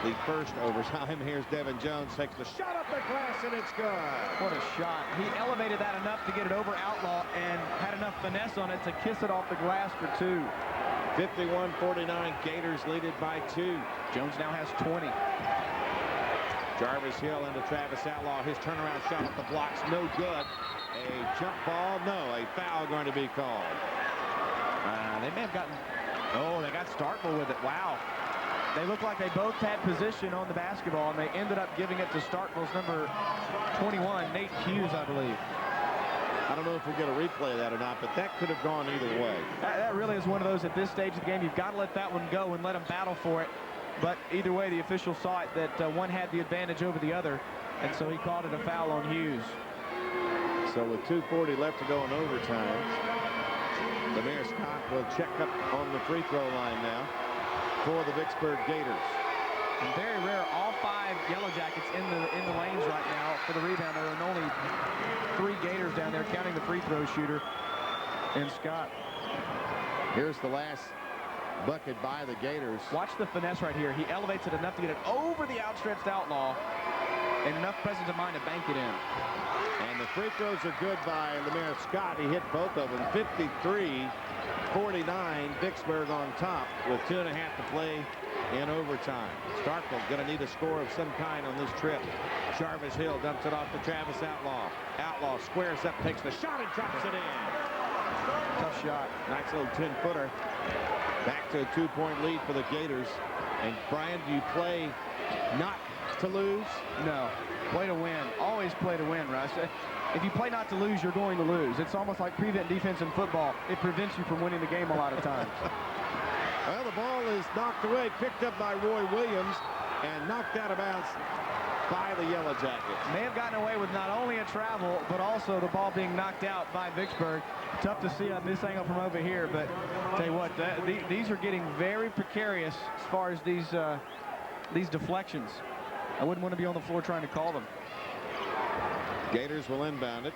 the first overtime. Here's Devin Jones, takes the shot up the glass, and it's good. What a shot. He elevated that enough to get it over Outlaw and had enough finesse on it to kiss it off the glass for 2. 51-49, Gators lead it by 2. Jones now has 20. Jarvis Hill into Travis Outlaw. His turnaround shot at the blocks, no good. A jump ball, no. A foul going to be called. They may have gotten, oh, they got Starkville with it. Wow. They looked like they both had position on the basketball, and they ended up giving it to Starkville's number 21, Nate Hughes, I believe. I don't know if we'll get a replay of that or not, but that could have gone either way. That really is one of those at this stage of the game. You've got to let that one go and let them battle for it. But either way, the official saw it that one had the advantage over the other, and so he called it a foul on Hughes. So with 2:40 left to go in overtime, Lemire Scott will check up on the free throw line now for the Vicksburg Gators. And very rare, all 5 Yellow Jackets in the lanes right now for the rebound. There are only 3 Gators down there, counting the free throw shooter and Scott. Here's the last bucket by the Gators. Watch the finesse right here. He elevates it enough to get it over the outstretched Outlaw and enough presence of mind to bank it in. And the free throws are good by Lemire Scott. He hit both of them. 53-49, Vicksburg on top with 2.5 to play in overtime. Starkville going to need a score of some kind on this trip. Jarvis Hill dumps it off to Travis Outlaw. Outlaw squares up, takes the shot, and drops it in. Tough shot. Nice little 10-footer. Back to a 2-point lead for the Gators. And Brian, do you play not to lose? No. Play to win. Always play to win, Russ. If you play not to lose, you're going to lose. It's almost like prevent defense in football. It prevents you from winning the game a lot of times. Well, the ball is knocked away, picked up by Roy Williams, and knocked out of bounds by the Yellow Jackets. May have gotten away with not only a travel, but also the ball being knocked out by Vicksburg. Tough to see on this angle from over here, but tell you what, these are getting very precarious as far as these deflections. I wouldn't want to be on the floor trying to call them. Gators will inbound it.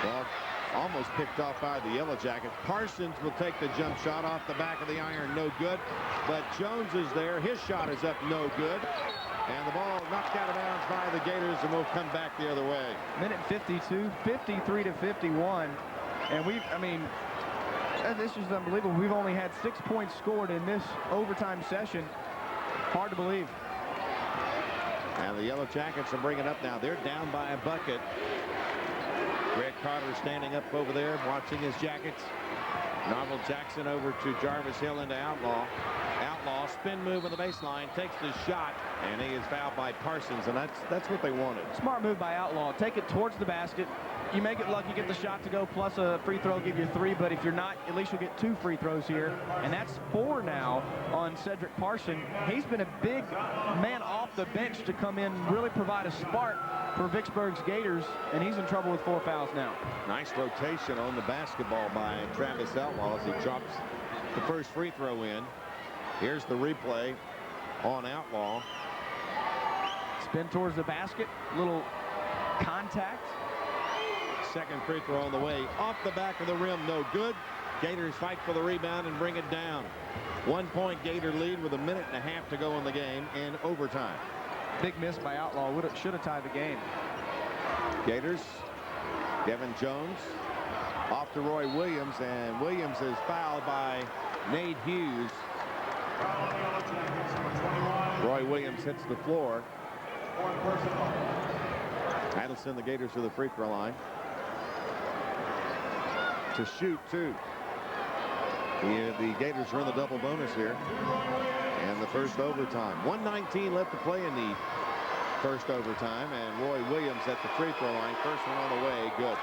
Well, almost picked off by the Yellow Jackets. Parsons will take the jump shot off the back of the iron, no good. But Jones is there. His shot is up, no good. And the ball knocked out of bounds by the Gators, and will come back the other way. Minute 52, 53-51. And this is unbelievable. We've only had 6 points scored in this overtime session. Hard to believe. And the Yellow Jackets will bring it up now. They're down by a bucket. Greg Carter standing up over there watching his Jackets. Norval Jackson over to Jarvis Hill into Outlaw. Outlaw spin move on the baseline, takes the shot, and he is fouled by Parsons, and that's what they wanted. Smart move by Outlaw. Take it towards the basket. You may get lucky, get the shot to go, plus a free throw, give you 3, but if you're not, at least you'll get 2 free throws here. And that's 4 now on Cedric Parson. He's been a big man off the bench to come in, really provide a spark for Vicksburg's Gators, and he's in trouble with 4 fouls now. Nice rotation on the basketball by Travis Outlaw as he drops the first free throw in. Here's the replay on Outlaw. Spin towards the basket, little contact. Second free throw on the way, off the back of the rim, no good. Gators fight for the rebound and bring it down. 1-point Gator lead with 1.5 minutes to go in the game in overtime. Big miss by Outlaw, should have tied the game. Gators, Devin Jones off to Roy Williams, and Williams is fouled by Nate Hughes. Roy Williams hits the floor. That'll send the Gators to the free throw line to shoot 2. The Gators are in the double bonus here and the first overtime. 1:19 left to play in the first overtime, and Roy Williams at the free throw line. First one on the way, good.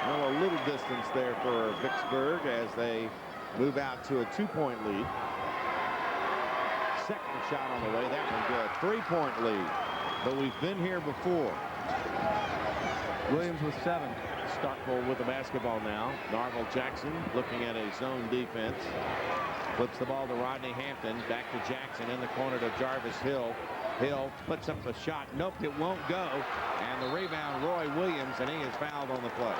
Well, a little distance there for Vicksburg as they move out to a 2-point lead. Second shot on the way, that one good. 3-point lead, but we've been here before. Williams with 7. Starkville with the basketball now. Norval Jackson looking at a zone defense. Flips the ball to Rodney Hampton. Back to Jackson in the corner to Jarvis Hill. Hill puts up the shot. Nope, it won't go. And the rebound, Roy Williams, and he is fouled on the play.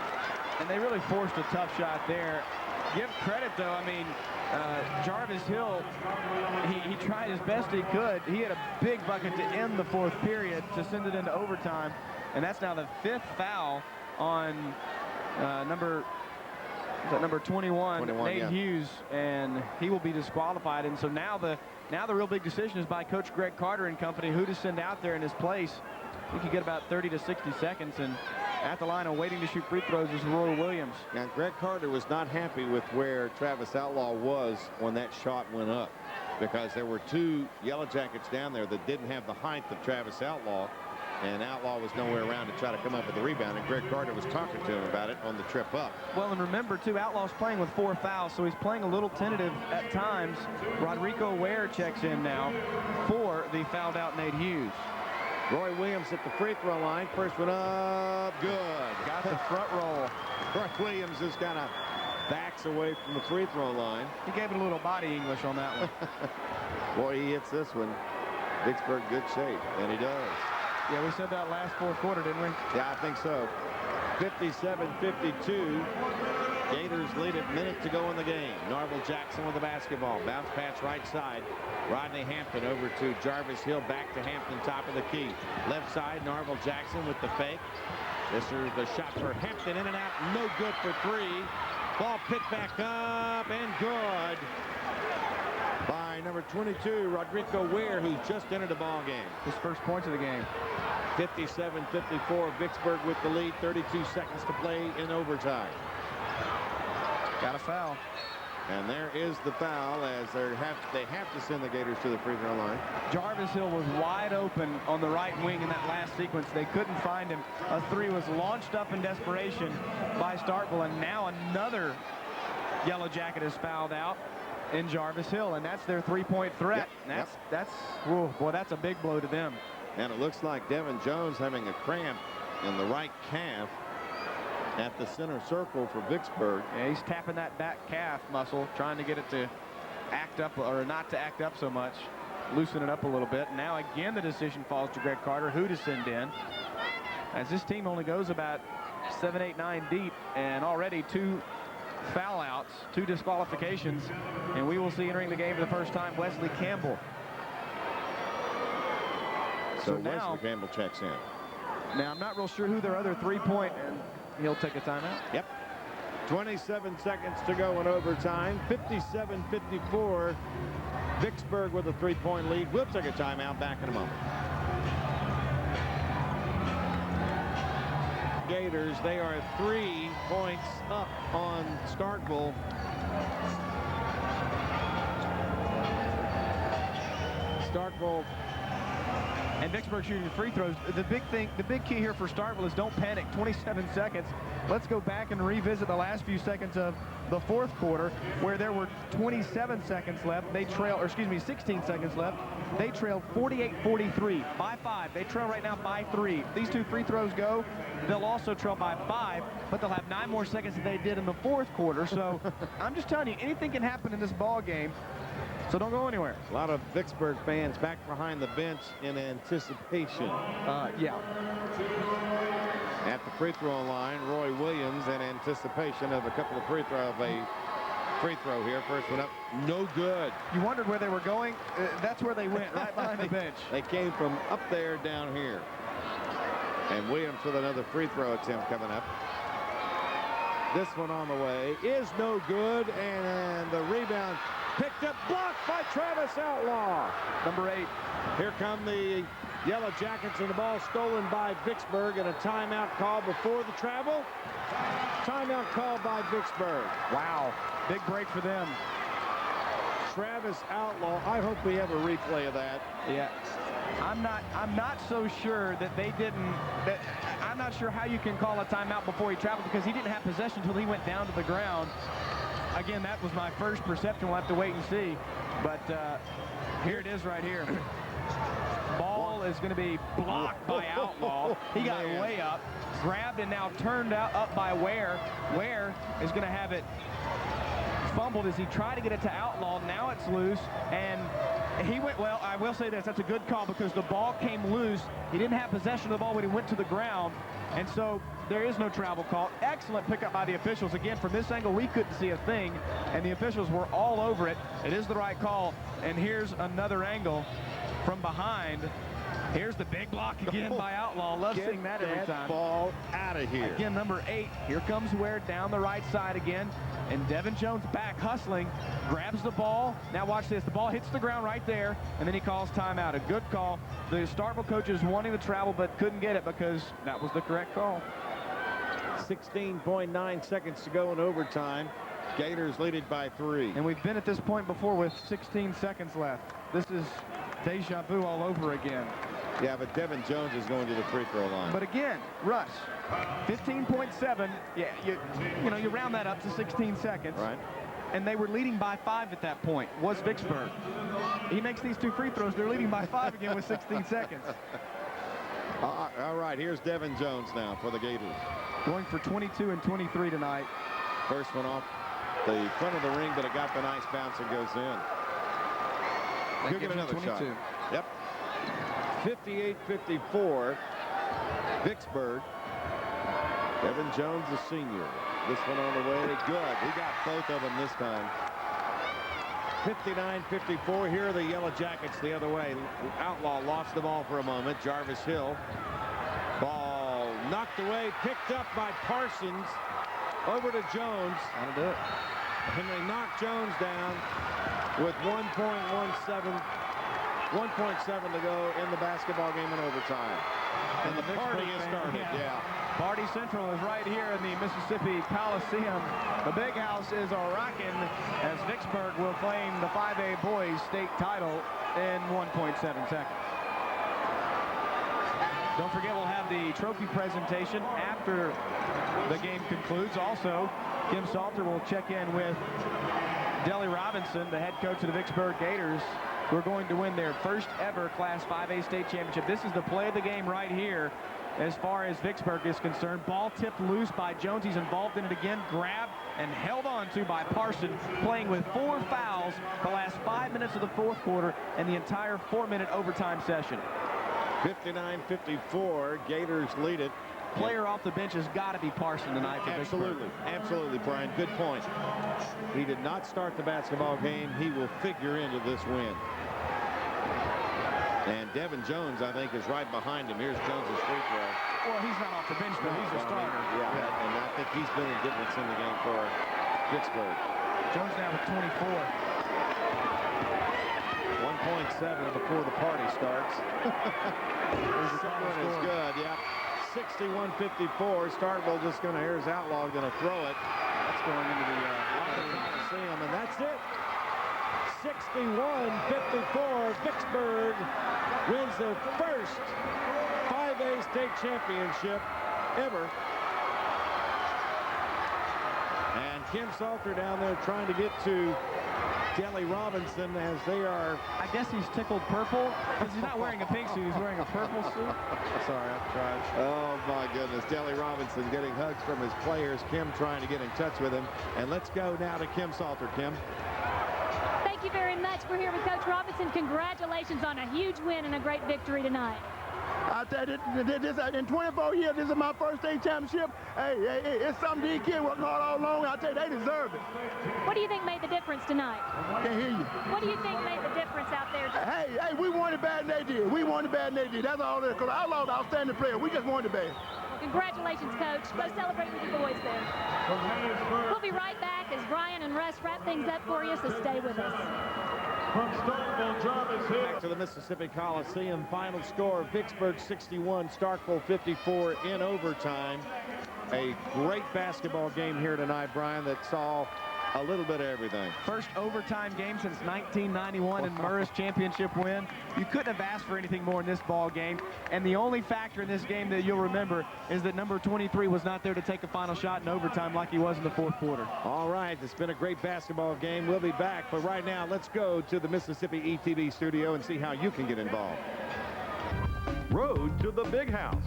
And they really forced a tough shot there. Give credit, though. Jarvis Hill, he tried as best he could. He had a big bucket to end the fourth period to send it into overtime. And that's now the 5th foul on number 21, Nate yeah. Hughes, and he will be disqualified. And so now the real big decision is by Coach Greg Carter and company who to send out there in his place. He could get about 30 to 60 seconds, and at the line and waiting to shoot free throws is Roy Williams. Now, Greg Carter was not happy with where Travis Outlaw was when that shot went up, because there were 2 Yellow Jackets down there that didn't have the height of Travis Outlaw, and Outlaw was nowhere around to try to come up with the rebound, and Greg Carter was talking to him about it on the trip up. Well, and remember, too, Outlaw's playing with 4 fouls, so he's playing a little tentative at times. Rodrigo Ware checks in now for the fouled out Nate Hughes. Roy Williams at the free throw line. First one up, good. Got the front roll. Roy Williams just kind of backs away from the free throw line. He gave it a little body English on that one. Boy, he hits this one. Vicksburg good shape, and he does. Yeah, we said that last fourth quarter, didn't we? Yeah, I think so. 57-52. Gators lead it, minute to go in the game. Norval Jackson with the basketball. Bounce pass right side. Rodney Hampton over to Jarvis Hill. Back to Hampton, top of the key. Left side, Norval Jackson with the fake. This is the shot for Hampton, in and out. No good for 3. Ball picked back up and good by number 22, Rodrigo Ware, who's just entered the ball game. His first points of the game. 57-54, Vicksburg with the lead. 32 seconds to play in overtime. Got a foul. And there is the foul, as they have to send the Gators to the free throw line. Jarvis Hill was wide open on the right wing in that last sequence. They couldn't find him. A 3 was launched up in desperation by Starkville, and now another Yellow Jacket is fouled out in Jarvis Hill, and that's their 3-point threat. Yep, That's a big blow to them. And it looks like Devin Jones having a cramp in the right calf at the center circle for Vicksburg. Yeah, he's tapping that back calf muscle, trying to get it to act up, or not to act up so much, loosen it up a little bit. Now again the decision falls to Greg Carter who to send in, as this team only goes about 7, 8, 9 deep, and already 2 foul outs, 2 disqualifications, and we will see entering the game for the first time Wesley Campbell. So now Wesley Campbell checks in. Now I'm not real sure who their other 3-point, and he'll take a timeout. Yep. 27 seconds to go in overtime. 57-54. Vicksburg with a 3-point lead. We'll take a timeout. Back in a moment. Gators, they are 3 points up on Starkville. Starkville. And Vicksburg shooting free throws. The big key here for Starkville is don't panic. 27 seconds. Let's go back and revisit the last few seconds of the fourth quarter, where there were 27 seconds left. They trail, or excuse me, 16 seconds left. They trailed 48-43 by 5. They trail right now by 3. These 2 free throws go, they'll also trail by 5, but they'll have 9 more seconds than they did in the fourth quarter. So I'm just telling you, anything can happen in this ball game. So don't go anywhere. A lot of Vicksburg fans back behind the bench in anticipation. Yeah. At the free throw line, Roy Williams in anticipation of a couple of free throw here. First one up, no good. You wondered where they were going. That's where they went, right behind the bench. They came from up there down here. And Williams with another free throw attempt coming up. This one on the way is no good, and the rebound picked up, blocked by Travis Outlaw. Number 8. Here come the Yellow Jackets, and the ball stolen by Vicksburg, and a timeout call before the travel. Timeout called by Vicksburg. Wow, big break for them. Travis Outlaw. I hope we have a replay of that. Yeah. I'm not so sure that they didn't. I'm not sure how you can call a timeout before he traveled, because he didn't have possession until he went down to the ground. Again, that was my first perception. We'll have to wait and see. But here it is right here. Ball is going to be blocked by Outlaw. He got way up, grabbed, and now turned up by Ware. Ware is going to have it fumbled as he tried to get it to Outlaw. Now it's loose, and He went, well, I will say this, that's a good call because the ball came loose. He didn't have possession of the ball when he went to the ground, and so there is no travel call. Excellent pickup by the officials. Again, from this angle, we couldn't see a thing, and the officials were all over it. It is the right call, and here's another angle from behind. Here's the big block again by Outlaw. Love seeing that every time. Ball out of here. Again, number 8. Here comes Ware down the right side again. And Devin Jones back hustling, grabs the ball. Now watch this. The ball hits the ground right there, and then he calls timeout. A good call. The Starkville coaches wanting to travel but couldn't get it because that was the correct call. 16.9 seconds to go in overtime. Gators lead it by 3. And we've been at this point before with 16 seconds left. This is deja vu all over again. Yeah, but Devin Jones is going to the free throw line. But again, rush. 15.7. Yeah, you know, you round that up to 16 seconds. Right. And they were leading by 5 at that point, was Vicksburg. He makes these 2 free throws. They're leading by 5 again with 16 seconds. All right, here's Devin Jones now for the Gators. Going for 22 and 23 tonight. First one off the front of the ring, but it got the nice bounce and goes in. He'll get another 22. shot. Yep. 58-54, Vicksburg. Devin Jones, the senior. This one on the way. Good. He got both of them this time. 59-54. Here are the Yellow Jackets the other way. Outlaw lost the ball for a moment. Jarvis Hill. Ball knocked away, picked up by Parsons. Over to Jones. That'll do it. And they knock Jones down with 1.7 to go in the basketball game in overtime. And the party has started. Yeah. Party Central is right here in the Mississippi Coliseum. The big house is a-rockin' as Vicksburg will claim the 5A boys state title in 1.7 seconds. Don't forget, we'll have the trophy presentation after the game concludes. Also, Kim Salter will check in with Delly Robinson, the head coach of the Vicksburg Gators, who are going to win their first ever Class 5A state championship. This is the play of the game right here as far as Vicksburg is concerned. Ball tipped loose by Jones. He's involved in it again. Grabbed and held on to by Parson, playing with 4 fouls the last 5 minutes of the fourth quarter and the entire 4-minute overtime session. 59-54, Gators lead it. Player off the bench has got to be Parson tonight for Absolutely. Vicksburg. Absolutely, Brian. Good point. He did not start the basketball game. He will figure into this win. And Devin Jones, I think, is right behind him. Here's Jones's free throw. Well, he's not off the bench, but he's a starter. Yeah, and I think he's been a difference in the game for Vicksburg. Jones now with 24. 1.7 before the party starts. Second one is good, yeah. 61-54. Starkville just going to, here's Outlaw going to throw it. That's going into the Coliseum, and that's it. 61-54. Vicksburg wins their first 5A state championship ever. And Kim Salter down there trying to get to Delly Robinson as they are. I guess he's tickled purple because he's not wearing a pink suit. He's wearing a purple suit. Sorry, I tried. Oh, my goodness. Delly Robinson getting hugs from his players. Kim trying to get in touch with him. And let's go now to Kim Salter. Kim. Thank you very much. We're here with Coach Robinson. Congratulations on a huge win and a great victory tonight. I tell you, this, in 24 years, this is my first state championship. Hey, it's something these kids work hard all along. I tell you, they deserve it. What do you think made the difference tonight? Can't hear you. What do you think made the difference out there? Hey, we wanted bad and they did. We wanted bad and they did. That's all it is. Because Outlaw's outstanding player. We just wanted bad. Well, congratulations, Coach. Go celebrate with your boys there. We'll be right back as Brian and Russ wrap things up for you, so stay with us. From Starkville, Jarvis Hill. Back to the Mississippi Coliseum. Final score, Vicksburg 61, Starkville 54 in overtime. A great basketball game here tonight, Brian, that saw a little bit of everything. First overtime game since 1991 and Murrah's championship win. You couldn't have asked for anything more in this ball game. And the only factor in this game that you'll remember is that number 23 was not there to take a final shot in overtime like he was in the fourth quarter. All right, it's been a great basketball game. We'll be back, but right now, let's go to the Mississippi ETV studio and see how you can get involved. Road to the Big House.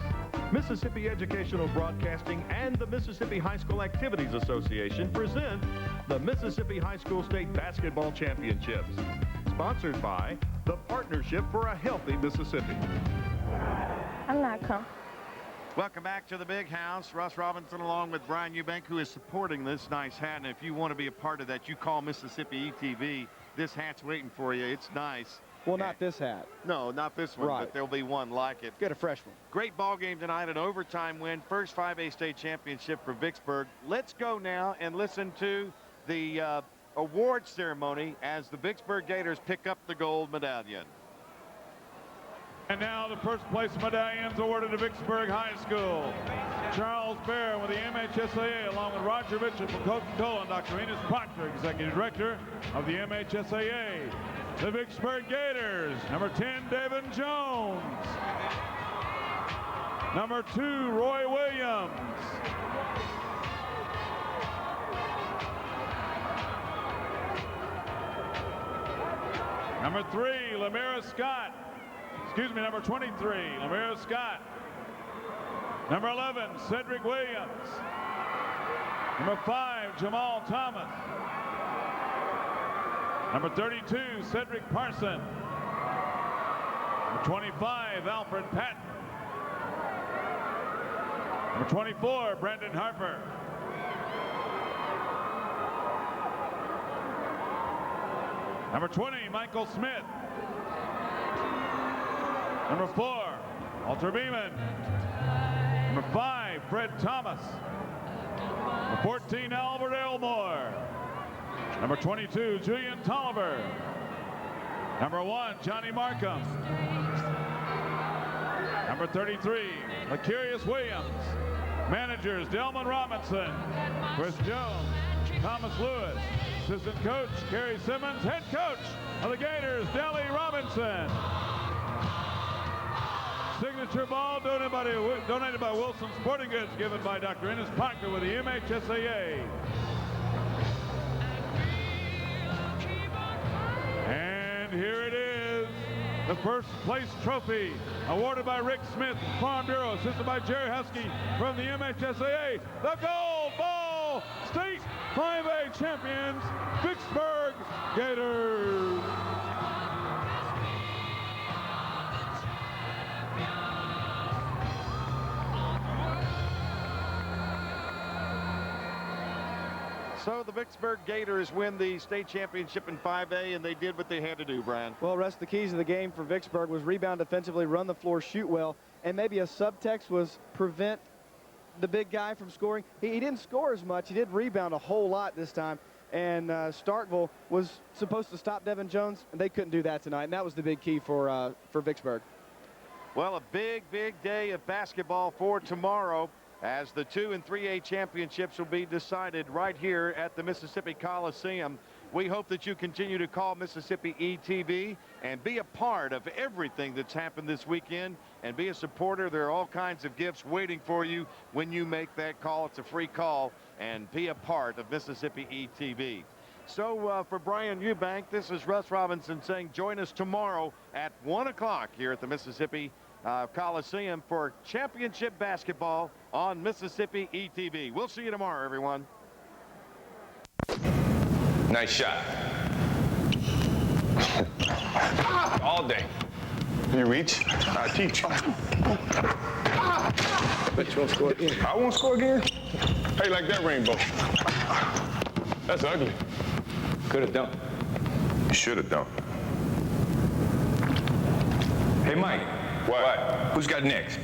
Mississippi Educational Broadcasting and the Mississippi High School Activities Association present the Mississippi High School State Basketball Championships. Sponsored by the Partnership for a Healthy Mississippi. I'm not comfortable. Welcome back to the Big House. Russ Robinson along with Brian Eubank, who is supporting this nice hat. And if you want to be a part of that, you call Mississippi ETV. This hat's waiting for you. It's nice. Well, not this hat. No, not this one, Right. but there'll be one like it. Get a fresh one. Great ball game tonight, an overtime win. First 5A state championship for Vicksburg. Let's go now and listen to the award ceremony as the Vicksburg Gators pick up the gold medallion. And now the first place medallions awarded to Vicksburg High School. Charles Bear with the MHSAA, along with Roger Mitchell from Coca-Cola, and Dr. Enos Proctor, Executive Director of the MHSAA. The Vicksburg Gators, number 10, Devin Jones. Number 2, Roy Williams. Number 3, Lamira Scott. Excuse me, number 23, Lamira Scott. Number 11, Cedric Williams. Number 5, Jamal Thomas. Number 32, Cedric Parson. Number 25, Alfred Patton. Number 24, Brendan Harper. Number 20, Michael Smith. Number 4, Walter Beeman. Number 5, Fred Thomas. Number 14, Albert Elmore. Number 22, Julian Tolliver. Number 1, Johnny Markham. Number 33, Lakarius Williams. Managers, Delman Robinson, Chris Jones, Thomas Lewis. Assistant coach, Gary Simmons. Head coach of the Gators, Deli Robinson. Signature ball donated by Wilson Sporting Goods, given by Dr. Enos Proctor with the MHSAA. And here it is, the first place trophy, awarded by Rick Smith, Farm Bureau, assisted by Jerry Husky from the MHSAA. The Gold Ball State 5A champions, Vicksburg Gators. So the Vicksburg Gators win the state championship in 5A, and they did what they had to do, Brian. Well, Russ, the keys of the game for Vicksburg was rebound defensively, run the floor, shoot well, and maybe a subtext was prevent the big guy from scoring. He didn't score as much. He did rebound a whole lot this time, and Starkville was supposed to stop Devin Jones, and they couldn't do that tonight, and that was the big key for Vicksburg. Well, a big, big day of basketball for tomorrow, as the 2 and 3A championships will be decided right here at the Mississippi Coliseum. We hope that you continue to call Mississippi ETV and be a part of everything that's happened this weekend, and be a supporter. There are all kinds of gifts waiting for you when you make that call. It's a free call, and be a part of Mississippi ETV. So for Brian Eubank, this is Russ Robinson saying join us tomorrow at 1 o'clock here at the Mississippi Coliseum for championship basketball on Mississippi ETV. We'll see you tomorrow, everyone. Nice shot. All day. You reach, I teach. Bet you won't score again. I won't score again? How you like that rainbow? That's ugly. Could have dunked. You should have dunked. Hey, Mike. What? Who's got next?